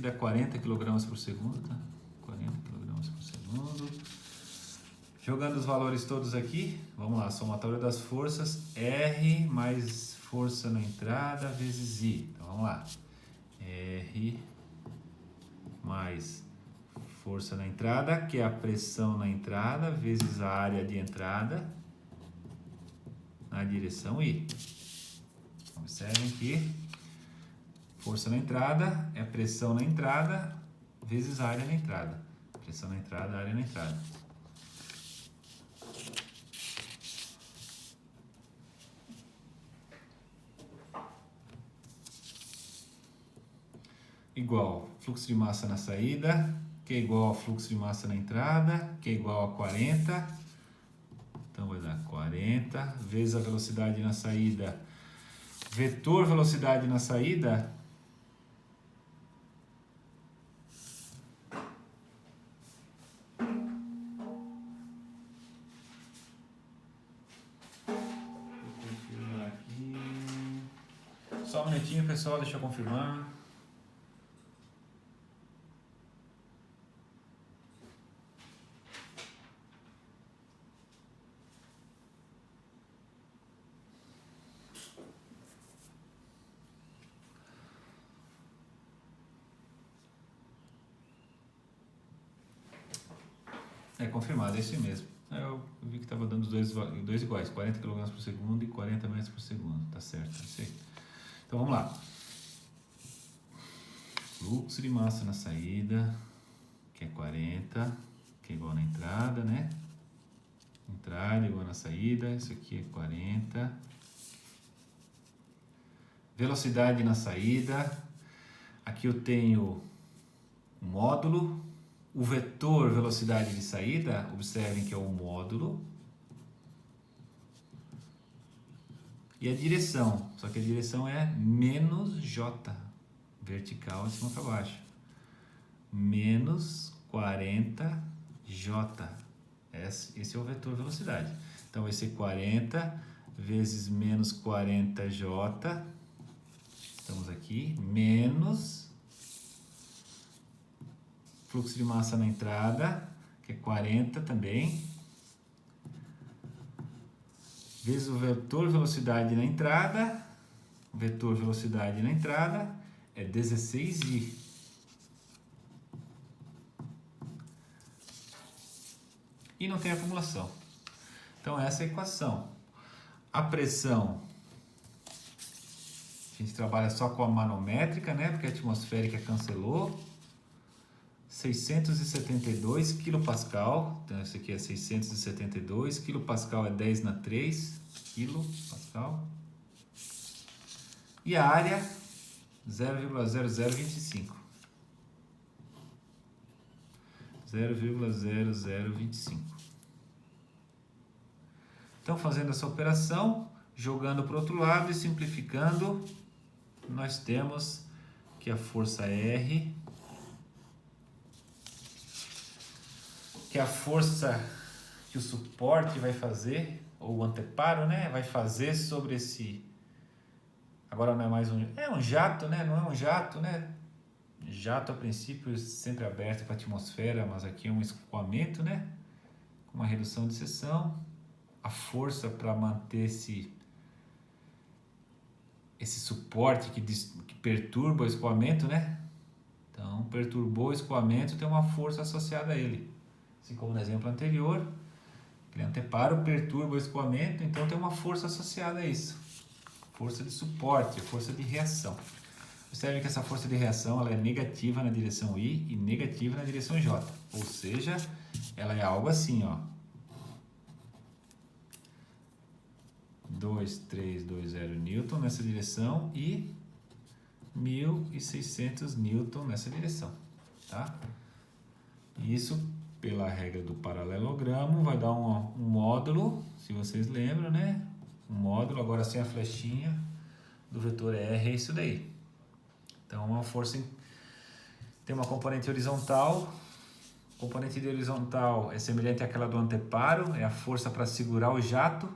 dá 40 kg por segundo, tá? 40 kg por segundo. Jogando os valores todos aqui, vamos lá, somatório das forças, R mais força na entrada vezes I. Então vamos lá, R mais força na entrada, que é a pressão na entrada, vezes a área de entrada na direção I. Observem que força na entrada é pressão na entrada vezes a área na entrada. Pressão na entrada, área na entrada. Igual fluxo de massa na saída, que é igual ao fluxo de massa na entrada, que é igual a 40. Então vai dar 40 vezes a velocidade na saída. Vetor velocidade na saída só um minutinho, pessoal, deixa eu confirmar. É confirmado, é isso mesmo. Eu vi que estava dando os dois iguais, 40 kg por segundo e 40 metros por segundo. Tá certo, é isso aí. Então vamos lá. Fluxo de massa na saída, que é 40, que é igual na entrada, né? Entrada igual na saída, isso aqui é 40. Velocidade na saída, aqui eu tenho o módulo. O vetor velocidade de saída, observem que é o módulo. E a direção, só que a direção é menos J, vertical de cima para baixo. Menos 40J. Esse é o vetor velocidade. Então vai ser 40 vezes menos 40J. Estamos aqui, menos fluxo de massa na entrada, que é 40 também, vezes o vetor velocidade na entrada. O vetor velocidade na entrada é 16I. E não tem acumulação. Então essa é a equação. A pressão, a gente trabalha só com a manométrica, né? Porque a atmosférica cancelou. 672 kPa, então esse aqui é 672, kPa é 10 na 3, kPa. E a área, 0,0025. 0,0025. Então, fazendo essa operação, jogando para o outro lado e simplificando, nós temos que a força R, que é a força que o suporte vai fazer, ou o anteparo, né, vai fazer sobre esse... Agora não é mais um... É um jato, né? Não é um jato, né? Jato, a princípio, sempre aberto para a atmosfera, mas aqui é um escoamento, né? Com uma redução de seção. A força para manter esse suporte que perturba o escoamento, né? Então, perturbou o escoamento, tem uma força associada a ele. Assim como no exemplo anterior, aquele anteparo perturba o escoamento, então tem uma força associada a isso. Força de suporte, força de reação. Observe que essa força de reação ela é negativa na direção I e negativa na direção J. Ou seja, ela é algo assim, ó. 2.320 Newton nessa direção e 1.600 Newton nessa direção, tá? Isso, pela regra do paralelogramo, vai dar um módulo, se vocês lembram, né? Um módulo, agora sem a flechinha, do vetor R, é isso daí. Então, uma força tem uma componente horizontal. A componente de horizontal é semelhante àquela do anteparo, é a força para segurar o jato.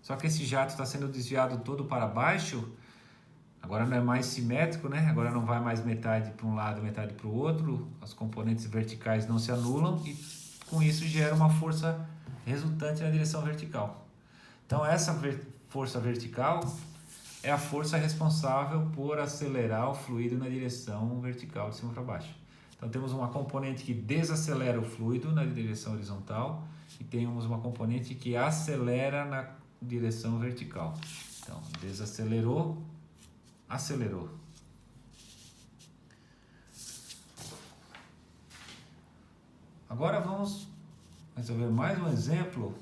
Só que esse jato está sendo desviado todo para baixo. Agora não é mais simétrico, né? Agora não vai mais metade para um lado, metade para o outro. As componentes verticais não se anulam e com isso gera uma força resultante na direção vertical. Então essa força vertical é a força responsável por acelerar o fluido na direção vertical, de cima para baixo. Então temos uma componente que desacelera o fluido na direção horizontal e temos uma componente que acelera na direção vertical. Então, desacelerou, acelerou. Agora vamos resolver mais um exemplo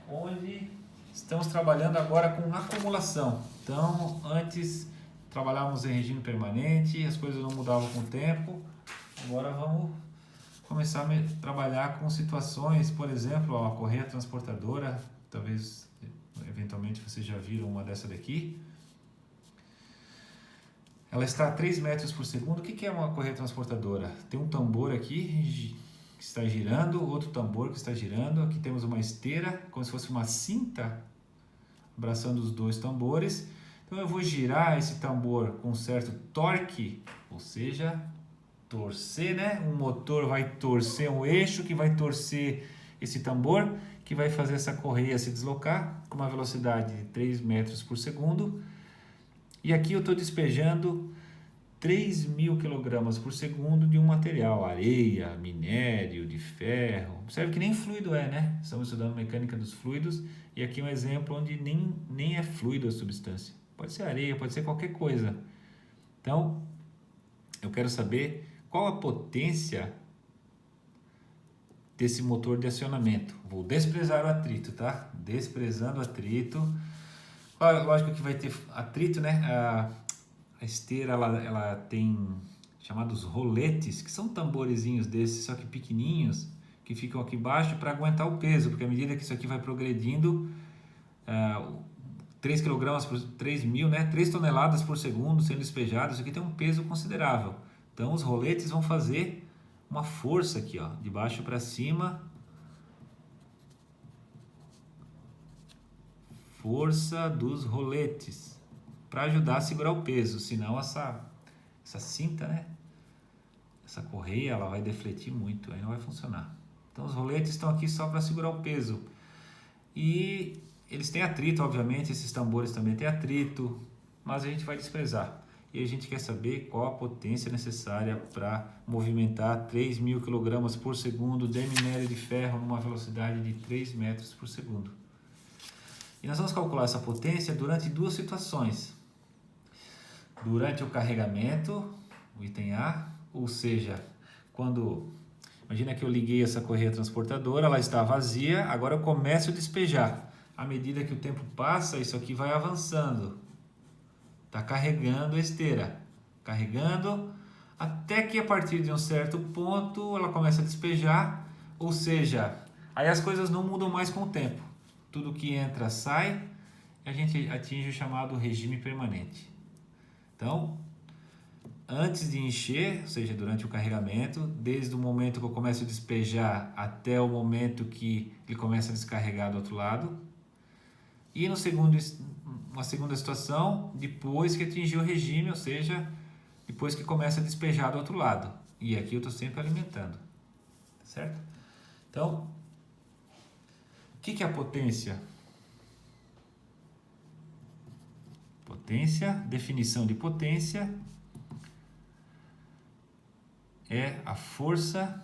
onde estamos trabalhando agora com acumulação. Então, antes trabalhávamos em regime permanente, as coisas não mudavam com o tempo. Agora vamos começar a trabalhar com situações, por exemplo, a correia transportadora, talvez eventualmente vocês já viram uma dessa daqui. Ela está a 3 metros por segundo. O que é uma correia transportadora? Tem um tambor aqui que está girando, outro tambor que está girando. Aqui temos uma esteira, como se fosse uma cinta, abraçando os dois tambores. Então eu vou girar esse tambor com um certo torque, ou seja, torcer, né? Um motor vai torcer um eixo que vai torcer esse tambor, que vai fazer essa correia se deslocar com uma velocidade de 3 metros por segundo. E aqui eu estou despejando 3.000 kg por segundo de um material, areia, minério, de ferro. Observe que nem fluido é, né? Estamos estudando mecânica dos fluidos e aqui um exemplo onde nem é fluido a substância. Pode ser areia, pode ser qualquer coisa. Então, eu quero saber qual a potência desse motor de acionamento. Vou desprezar o atrito, tá? Desprezando o atrito. Lógico que vai ter atrito, né? A esteira ela tem chamados roletes, que são tamborizinhos desses, só que pequenininhos, que ficam aqui embaixo para aguentar o peso, porque à medida que isso aqui vai progredindo, 3 kg por 3.000, né? 3 toneladas por segundo sendo despejadas, isso aqui tem um peso considerável. Então os roletes vão fazer uma força aqui, ó, de baixo para cima. Força dos roletes para ajudar a segurar o peso, senão essa cinta, né? Essa correia ela vai defletir muito, aí não vai funcionar. Então os roletes estão aqui só para segurar o peso. E eles têm atrito, obviamente, esses tambores também têm atrito, mas a gente vai desprezar. E a gente quer saber qual a potência necessária para movimentar 3.000 kg por segundo de minério de ferro numa velocidade de 3 metros por segundo. E nós vamos calcular essa potência durante duas situações. Durante o carregamento, o item A, ou seja, quando... Imagina que eu liguei essa correia transportadora, ela está vazia, agora eu começo a despejar. À medida que o tempo passa, isso aqui vai avançando. Está carregando a esteira. Carregando, até que a partir de um certo ponto ela começa a despejar, ou seja, aí as coisas não mudam mais com o tempo. Tudo que entra sai, e a gente atinge o chamado regime permanente. Então, antes de encher, ou seja, durante o carregamento, desde o momento que eu começo a despejar até o momento que ele começa a descarregar do outro lado. E uma segunda situação, depois que atingiu o regime, ou seja, depois que começa a despejar do outro lado. E aqui eu estou sempre alimentando, certo? Então, o que é a potência? Potência, definição de potência é a força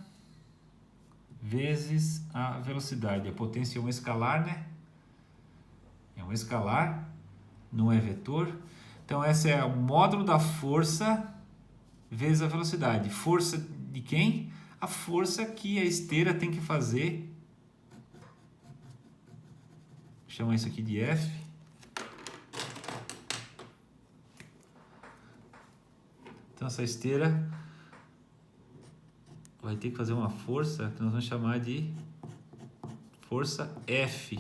vezes a velocidade. A potência é um escalar, né? É um escalar, não é vetor. Então, esse é o módulo da força vezes a velocidade. Força de quem? A força que a esteira tem que fazer. Chama isso aqui de F. Então, essa esteira vai ter que fazer uma força que nós vamos chamar de força F,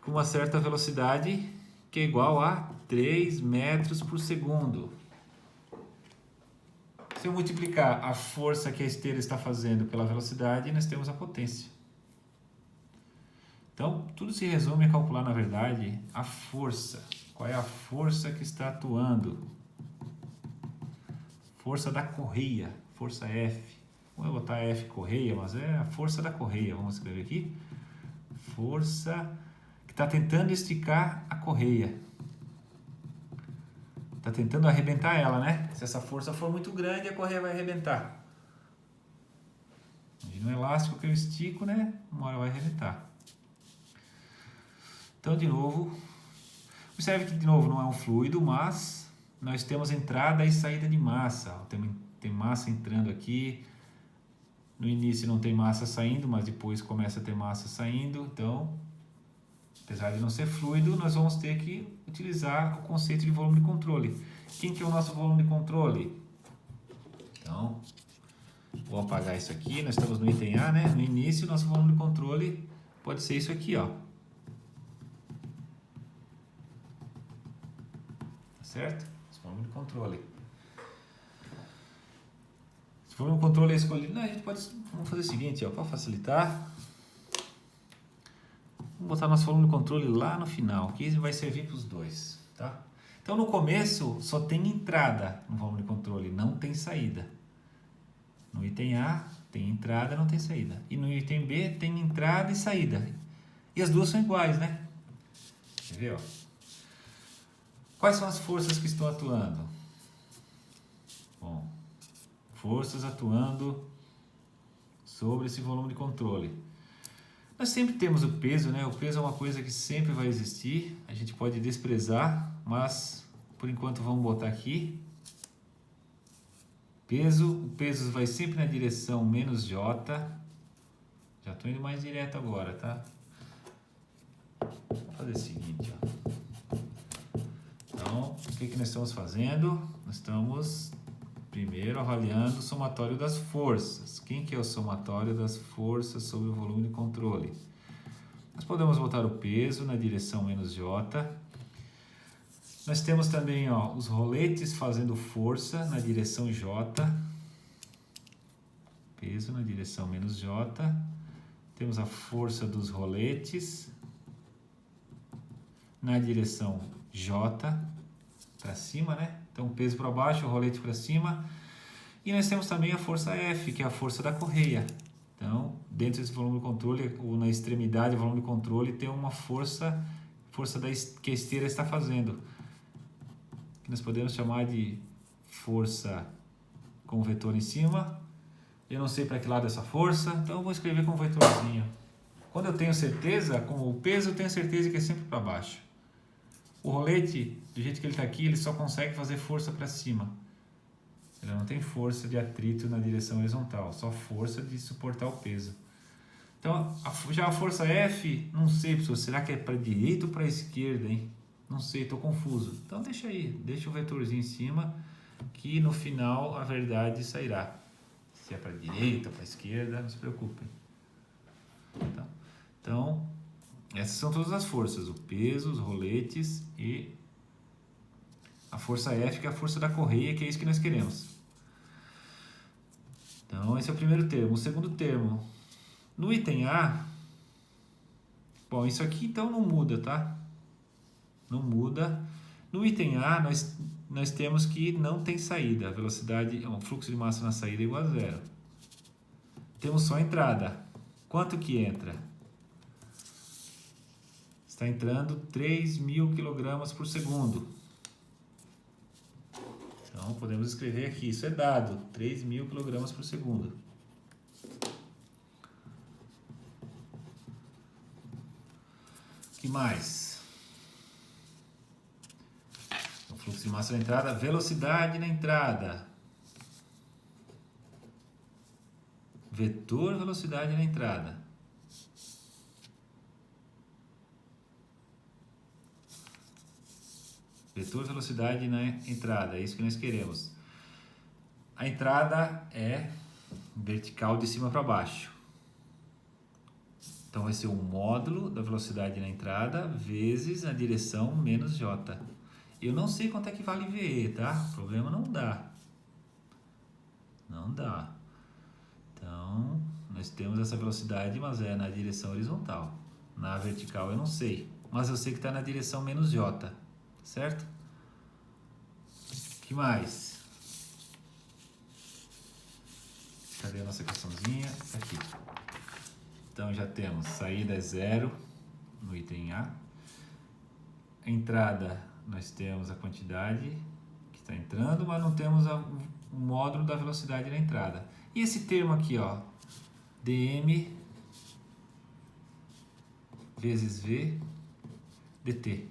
com uma certa velocidade que é igual a 3 metros por segundo. Se eu multiplicar a força que a esteira está fazendo pela velocidade, nós temos a potência. Então, tudo se resume a calcular, na verdade, a força. Qual é a força que está atuando? Força da correia, força F. Vou botar F correia, mas é a força da correia. Vamos escrever aqui. Força que está tentando esticar a correia. Está tentando arrebentar ela, né? Se essa força for muito grande, a correia vai arrebentar. Imagina um elástico que eu estico, né? Uma hora vai arrebentar. Então, de novo, observe que, de novo, não é um fluido, mas nós temos entrada e saída de massa. Tem massa entrando aqui. No início não tem massa saindo, mas depois começa a ter massa saindo. Então, apesar de não ser fluido, nós vamos ter que utilizar o conceito de volume de controle. Quem que é o nosso volume de controle? Então, vou apagar isso aqui. Nós estamos no item A, né? No início, nosso volume de controle pode ser isso aqui, ó. Tá certo? Esse volume de controle. Se for um controle escolhido, não, a gente pode, vamos fazer o seguinte, ó, para facilitar, vamos botar nosso volume de controle lá no final, que vai servir para os dois, tá? Então no começo só tem entrada no volume de controle, não tem saída. No item A tem entrada, não tem saída. E no item B tem entrada e saída. E as duas são iguais, né? Quer ver, ó? Quais são as forças que estão atuando? Bom, forças atuando sobre esse volume de controle. Nós sempre temos o peso, né? O peso é uma coisa que sempre vai existir. A gente pode desprezar, mas por enquanto vamos botar aqui. O peso vai sempre na direção menos J. Já estou indo mais direto agora, tá? Vou fazer o seguinte, ó. Então, o que nós estamos fazendo? Nós estamos primeiro avaliando o somatório das forças. Quem que é o somatório das forças sobre o volume de controle? Nós podemos botar o peso na direção menos J. Nós temos também, ó, os roletes fazendo força na direção J. Peso na direção menos J. Temos a força dos roletes na direção J, para cima, né? Então, peso para baixo, o rolete para cima. E nós temos também a força F, que é a força da correia. Então, dentro desse volume de controle, ou na extremidade do volume de controle, tem uma força que a esteira está fazendo. Que nós podemos chamar de força com o vetor em cima. Eu não sei para que lado é essa força, então eu vou escrever com um vetorzinho. Quando eu tenho certeza, com o peso, eu tenho certeza que é sempre para baixo. O rolete, do jeito que ele está aqui, ele só consegue fazer força para cima. Ele não tem força de atrito na direção horizontal, só força de suportar o peso. Então, já a força F, não sei, professor, será que é para direita ou para esquerda, hein? Não sei, estou confuso. Então deixa aí, deixa o vetorzinho em cima, que no final a verdade sairá. Se é para direita ou para esquerda, não se preocupem. Tá? Então, essas são todas as forças, o peso, os roletes e a força F, que é a força da correia, que é isso que nós queremos. Então, esse é o primeiro termo. O segundo termo, no item A, bom, isso aqui então não muda, tá? Não muda. No item A, nós temos que não tem saída. A velocidade, o fluxo de massa na saída é igual a zero. Temos só entrada. Quanto que entra? Está entrando 3.000 kg por segundo. Então, podemos escrever aqui, isso é dado, 3.000 kg por segundo. O que mais? O fluxo de massa na entrada, velocidade na entrada. Vetor velocidade na entrada. Vetor velocidade na entrada, é isso que nós queremos. A entrada é vertical de cima para baixo. Então vai ser o módulo da velocidade na entrada vezes a direção menos J. Eu não sei quanto é que vale VE, tá? O problema não dá. Não dá. Então, nós temos essa velocidade, mas é na direção horizontal. Na vertical eu não sei, mas eu sei que está na direção menos J. certo? Que mais? Cadê a nossa equaçãozinha? Tá aqui. Então já temos saída é 0 no item A. Entrada, nós temos a quantidade que está entrando, mas não temos o módulo da velocidade na entrada. E esse termo aqui, ó, dm vezes v dt.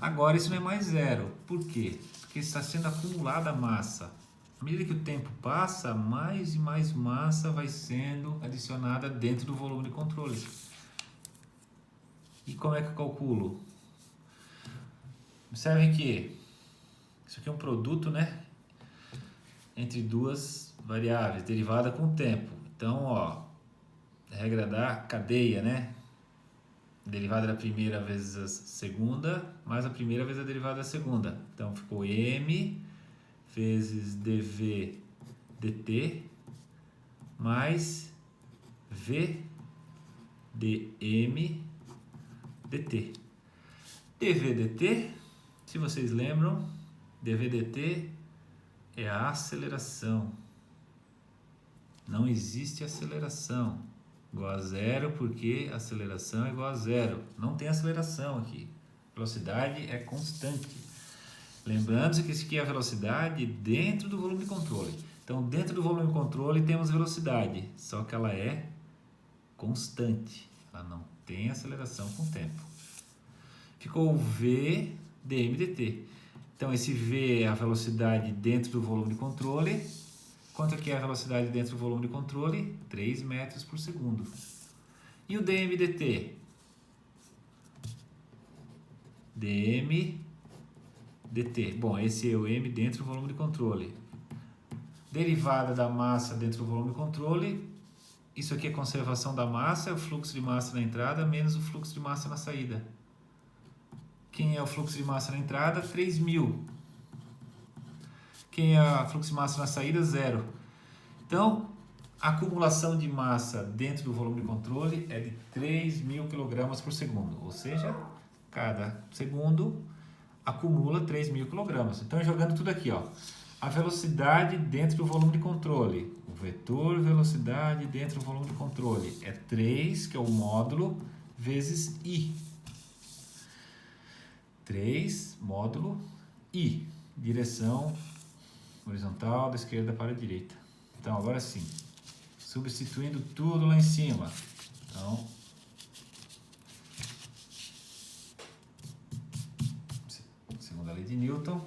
Agora isso não é mais zero. Por quê? Porque está sendo acumulada a massa. À medida que o tempo passa, mais e mais massa vai sendo adicionada dentro do volume de controle. E como é que eu calculo? Observem que isso aqui é um produto, né, entre duas variáveis, derivada com o tempo. Então, ó, a regra da cadeia, né? Derivada da primeira vezes a segunda, mais a primeira vezes a derivada da segunda. Então, ficou m vezes dv dt mais v dm dt. dv dt, se vocês lembram, dv dt é a aceleração. Não existe aceleração igual a zero, porque aceleração é igual a zero. Não tem aceleração aqui. Velocidade é constante. Lembrando que isso aqui é a velocidade dentro do volume de controle. Então, dentro do volume de controle temos velocidade, só que ela é constante. Ela não tem aceleração com o tempo. Ficou o v dm dt. Então, esse v é a velocidade dentro do volume de controle. Quanto que é a velocidade dentro do volume de controle? 3 metros por segundo. E o dm dt? dm dt. Bom, esse é o m dentro do volume de controle. Derivada da massa dentro do volume de controle. Isso aqui é conservação da massa, é o fluxo de massa na entrada menos o fluxo de massa na saída. Quem é o fluxo de massa na entrada? 3.000. Quem é o fluxo de massa na saída? 0. Então, a acumulação de massa dentro do volume de controle é de 3.000 kg por segundo. Ou seja, cada segundo acumula 3.000 kg. Então, jogando tudo aqui, ó. A velocidade dentro do volume de controle. O vetor velocidade dentro do volume de controle é 3, que é o módulo, vezes I. 3, módulo I. Direção horizontal da esquerda para a direita. Então, agora sim. Substituindo tudo lá em cima. Então, segundo a lei de Newton,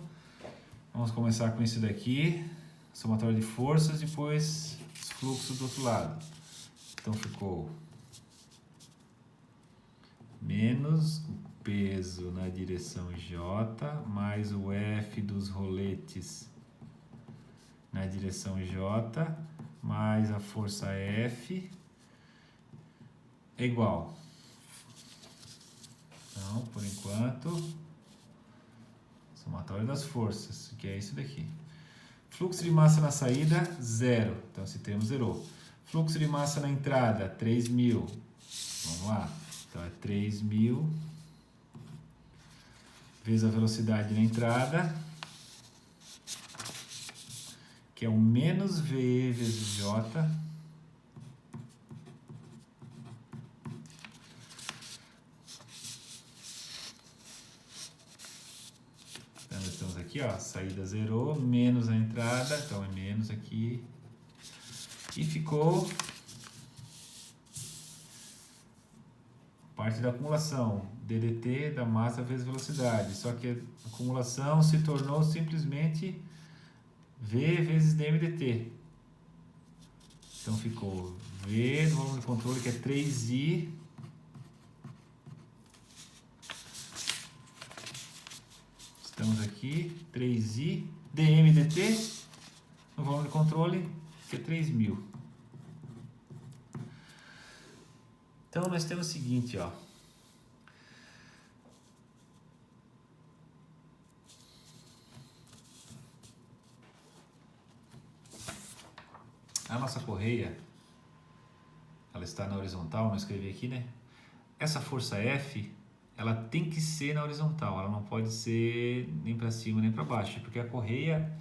vamos começar com isso daqui. Somatório de forças, depois os fluxos do outro lado. Então, ficou menos o peso na direção J, mais o F dos roletes na direção J, mais a força F, é igual. Então, por enquanto, somatório das forças, que é isso daqui. Fluxo de massa na saída, 0. Então, esse termo zerou. Fluxo de massa na entrada, 3.000. Vamos lá. Então, é 3.000 vezes a velocidade na entrada, que é o menos V vezes J, então nós estamos aqui, ó, saída zerou, menos a entrada, então é menos aqui, e ficou parte da acumulação, ddt da massa vezes velocidade, só que a acumulação se tornou simplesmente V vezes dm dt. Então ficou V do volume de controle, que é 3i, estamos aqui, 3i dm dt no volume de controle, que é 3.000. Então nós temos o seguinte, ó. A nossa correia, ela está na horizontal, não escrevi aqui, né? Essa força F ela tem que ser na horizontal, ela não pode ser nem para cima nem para baixo, porque a correia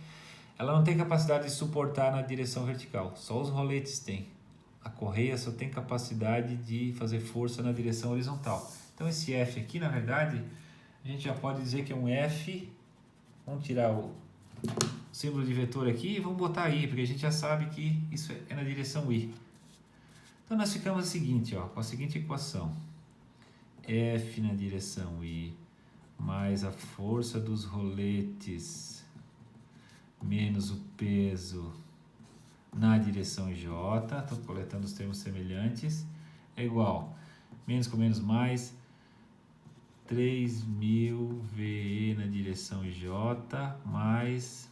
ela não tem capacidade de suportar na direção vertical, só os roletes têm. A correia só tem capacidade de fazer força na direção horizontal. Então esse F aqui, na verdade, a gente já pode dizer que é um F. Vamos tirar o símbolo de vetor aqui e vamos botar I, porque a gente já sabe que isso é na direção I. Então nós ficamos o seguinte, ó, com a seguinte equação. F na direção I mais a força dos roletes menos o peso na direção J, estou coletando os termos semelhantes, é igual menos com menos mais 3.000 VE na direção J mais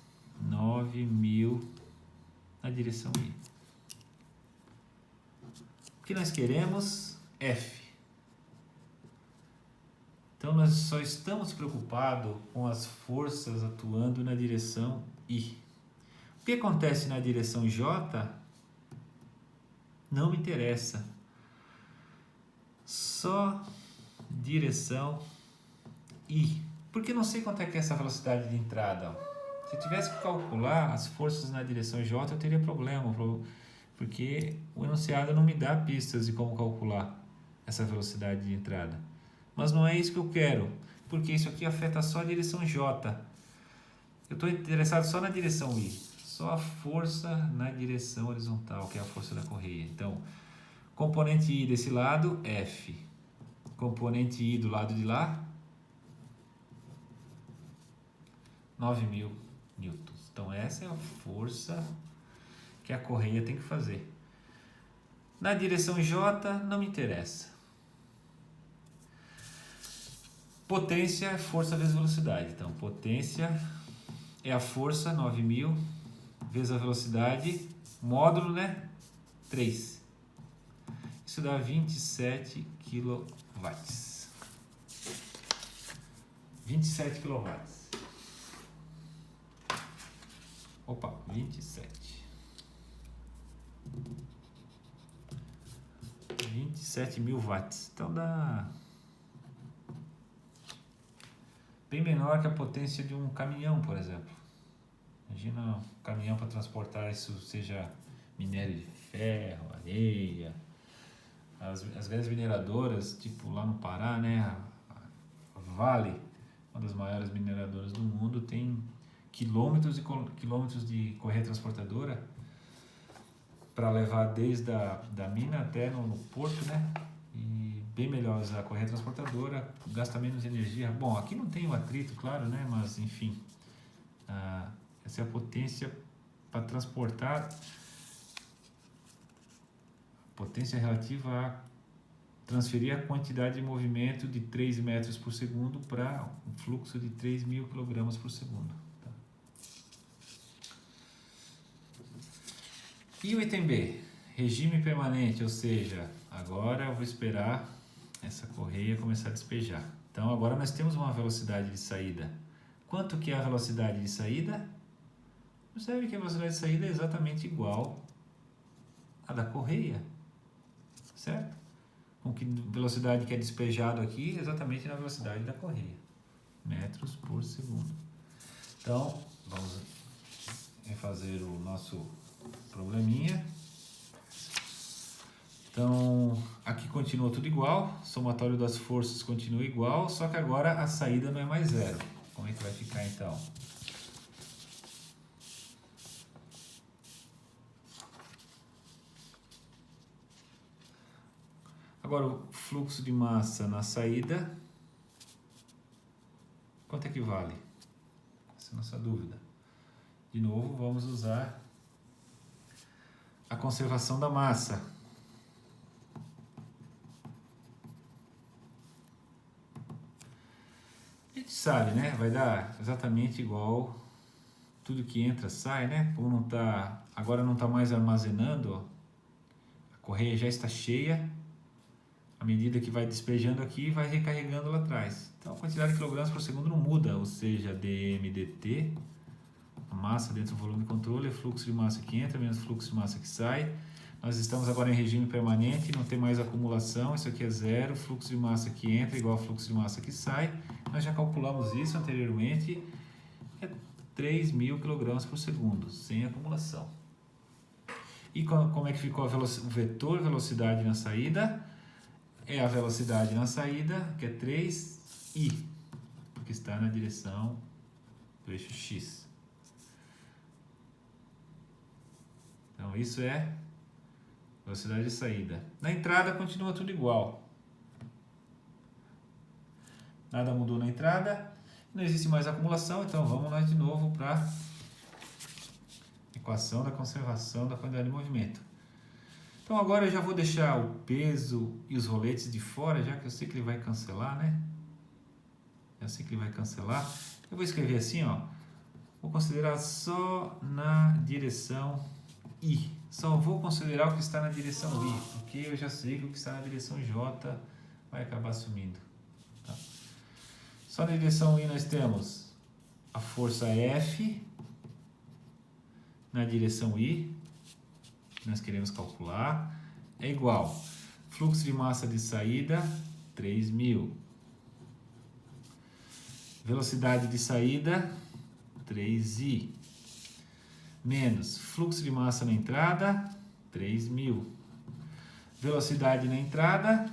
9.000 na direção I. O que nós queremos? F. Então nós só estamos preocupados com as forças atuando na direção I. O que acontece na direção J não me interessa. Só direção I. Porque não sei quanto é que é essa velocidade de entrada. Se eu tivesse que calcular as forças na direção J, eu teria problema, porque o enunciado não me dá pistas de como calcular essa velocidade de entrada. Mas não é isso que eu quero, porque isso aqui afeta só a direção J. Eu estou interessado só na direção I, só a força na direção horizontal, que é a força da correia. Então, componente I desse lado, F. Componente I do lado de lá, 9.000 newtons. Então, essa é a força que a correia tem que fazer. Na direção J, não me interessa. Potência é força vezes velocidade. Então, potência é a força, 9.000, vezes a velocidade, módulo, né? 3. Isso dá 27 kW. 27 kW. Opa, 27. 27.000 watts. Então dá bem menor que a potência de um caminhão, por exemplo. Imagina um caminhão para transportar isso, seja minério de ferro, areia. As grandes mineradoras, tipo lá no Pará, né? A Vale, uma das maiores mineradoras do mundo, tem quilômetros e quilômetros de correia transportadora para levar desde da mina até no porto, né? E bem melhor usar a correia transportadora, gasta menos energia. Bom, aqui não tem o atrito, claro, né? Mas enfim, essa é a potência para transportar, potência relativa a transferir a quantidade de movimento de 3 metros por segundo para um fluxo de 3.000 kg por segundo. Tá? E o item B? Regime permanente, ou seja, agora eu vou esperar essa correia começar a despejar. Então agora nós temos uma velocidade de saída. Quanto que é a velocidade de saída? Percebe que a velocidade de saída é exatamente igual à da correia, certo? Com que velocidade que é despejado aqui, exatamente na velocidade da correia, metros por segundo. Então, vamos refazer o nosso probleminha. Então, aqui continua tudo igual, somatório das forças continua igual, só que agora a saída não é mais zero. Como é que vai ficar então? Agora o fluxo de massa na saída, quanto é que vale? Essa é a nossa dúvida. De novo, vamos usar a conservação da massa. A gente sabe, né? Vai dar exatamente igual, tudo que entra sai, né? Como não tá, agora não está mais armazenando, ó, a correia já está cheia. À medida que vai despejando aqui, vai recarregando lá atrás. Então a quantidade de quilogramas por segundo não muda, ou seja, dm dt, a massa dentro do volume de controle, é fluxo de massa que entra menos fluxo de massa que sai. Nós estamos agora em regime permanente, não tem mais acumulação, isso aqui é zero, fluxo de massa que entra igual ao fluxo de massa que sai. Nós já calculamos isso anteriormente, é 3.000 kg por segundo, sem acumulação. E como é que ficou o vetor velocidade na saída? É a velocidade na saída, que é 3i, porque está na direção do eixo x. Então, isso é velocidade de saída. Na entrada, continua tudo igual. Nada mudou na entrada. Não existe mais acumulação, então vamos lá de novo para a equação da conservação da quantidade de movimento. Então, agora eu já vou deixar o peso e os roletes de fora, já que eu sei que ele vai cancelar, né? Eu sei que ele vai cancelar. Eu vou escrever assim, ó. Vou considerar só na direção I. Só vou considerar o que está na direção I, porque eu já sei que o que está na direção J vai acabar sumindo. Tá? Só na direção I nós temos a força F na direção I, nós queremos calcular, é igual fluxo de massa de saída, 3.000. Velocidade de saída, 3i. Menos fluxo de massa na entrada, 3.000. Velocidade na entrada.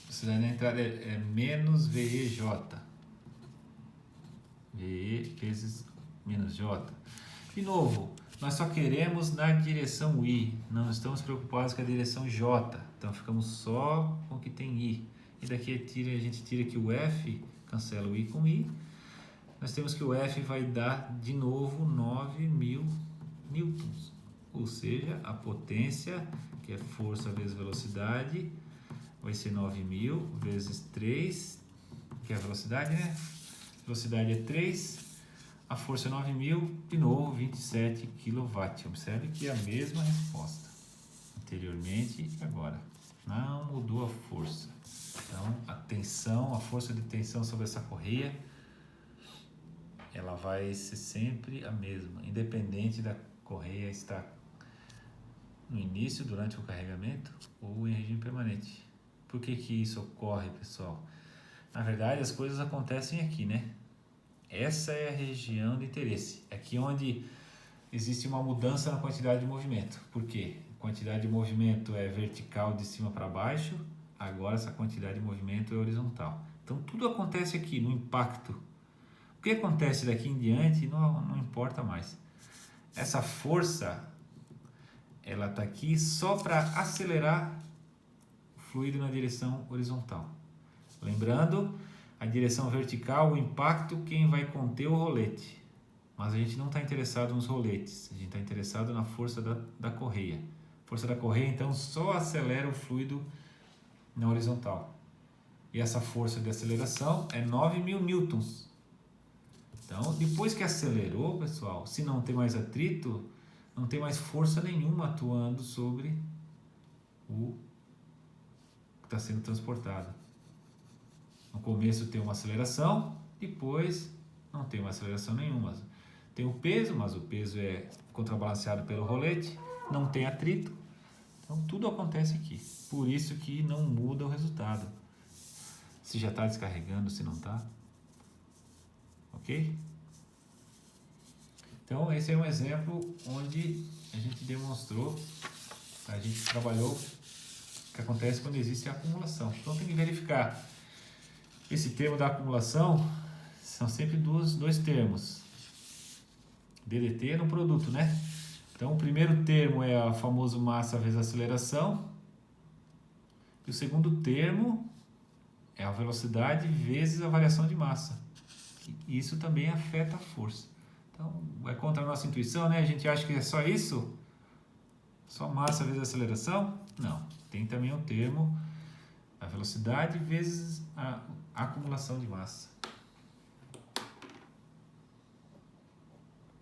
Velocidade na entrada é menos VEJ. VE vezes menos J. De novo, nós só queremos na direção I. Não estamos preocupados com a direção J. Então, ficamos só com o que tem I. E daqui a gente tira aqui o F, cancela o I com I. Nós temos que o F vai dar de novo 9.000 newtons, ou seja, a potência, que é força vezes velocidade, vai ser 9.000 vezes 3, que é a velocidade, né? Velocidade é 3, a força é 9.000, de novo 27 kW. Observe que é a mesma resposta anteriormente e agora. Não mudou a força. Então, a tensão, a força de tensão sobre essa correia, ela vai ser sempre a mesma, independente da correia estar no início, durante o carregamento ou em regime permanente. Por que que isso ocorre, pessoal? Na verdade, as coisas acontecem aqui, né? Essa é a região de interesse. Aqui onde existe uma mudança na quantidade de movimento. Por quê? A quantidade de movimento é vertical de cima para baixo, agora essa quantidade de movimento é horizontal. Então, tudo acontece aqui no impacto. O que acontece daqui em diante não importa mais. Essa força, ela está aqui só para acelerar o fluido na direção horizontal. Lembrando, a direção vertical, o impacto, quem vai conter o rolete. Mas a gente não está interessado nos roletes, a gente está interessado na força da correia. A força da correia, então, só acelera o fluido na horizontal. E essa força de aceleração é 9.000 newtons. Então, depois que acelerou, pessoal, se não tem mais atrito, não tem mais força nenhuma atuando sobre o que está sendo transportado. No começo tem uma aceleração, depois não tem uma aceleração nenhuma. Tem o peso, mas o peso é contrabalanceado pelo rolete, não tem atrito. Então, tudo acontece aqui. Por isso que não muda o resultado. Se já está descarregando, se não está. Ok? Então, esse é um exemplo onde a gente demonstrou, a gente trabalhou o que acontece quando existe a acumulação. Então, tem que verificar. Esse termo da acumulação são sempre dois termos. DDT no produto, né? Então, o primeiro termo é a famosa massa vezes aceleração. E o segundo termo é a velocidade vezes a variação de massa. E isso também afeta a força. Então, é contra a nossa intuição, né? A gente acha que é só isso? Só massa vezes aceleração? Não. Tem também um termo, a velocidade vezes a acumulação de massa.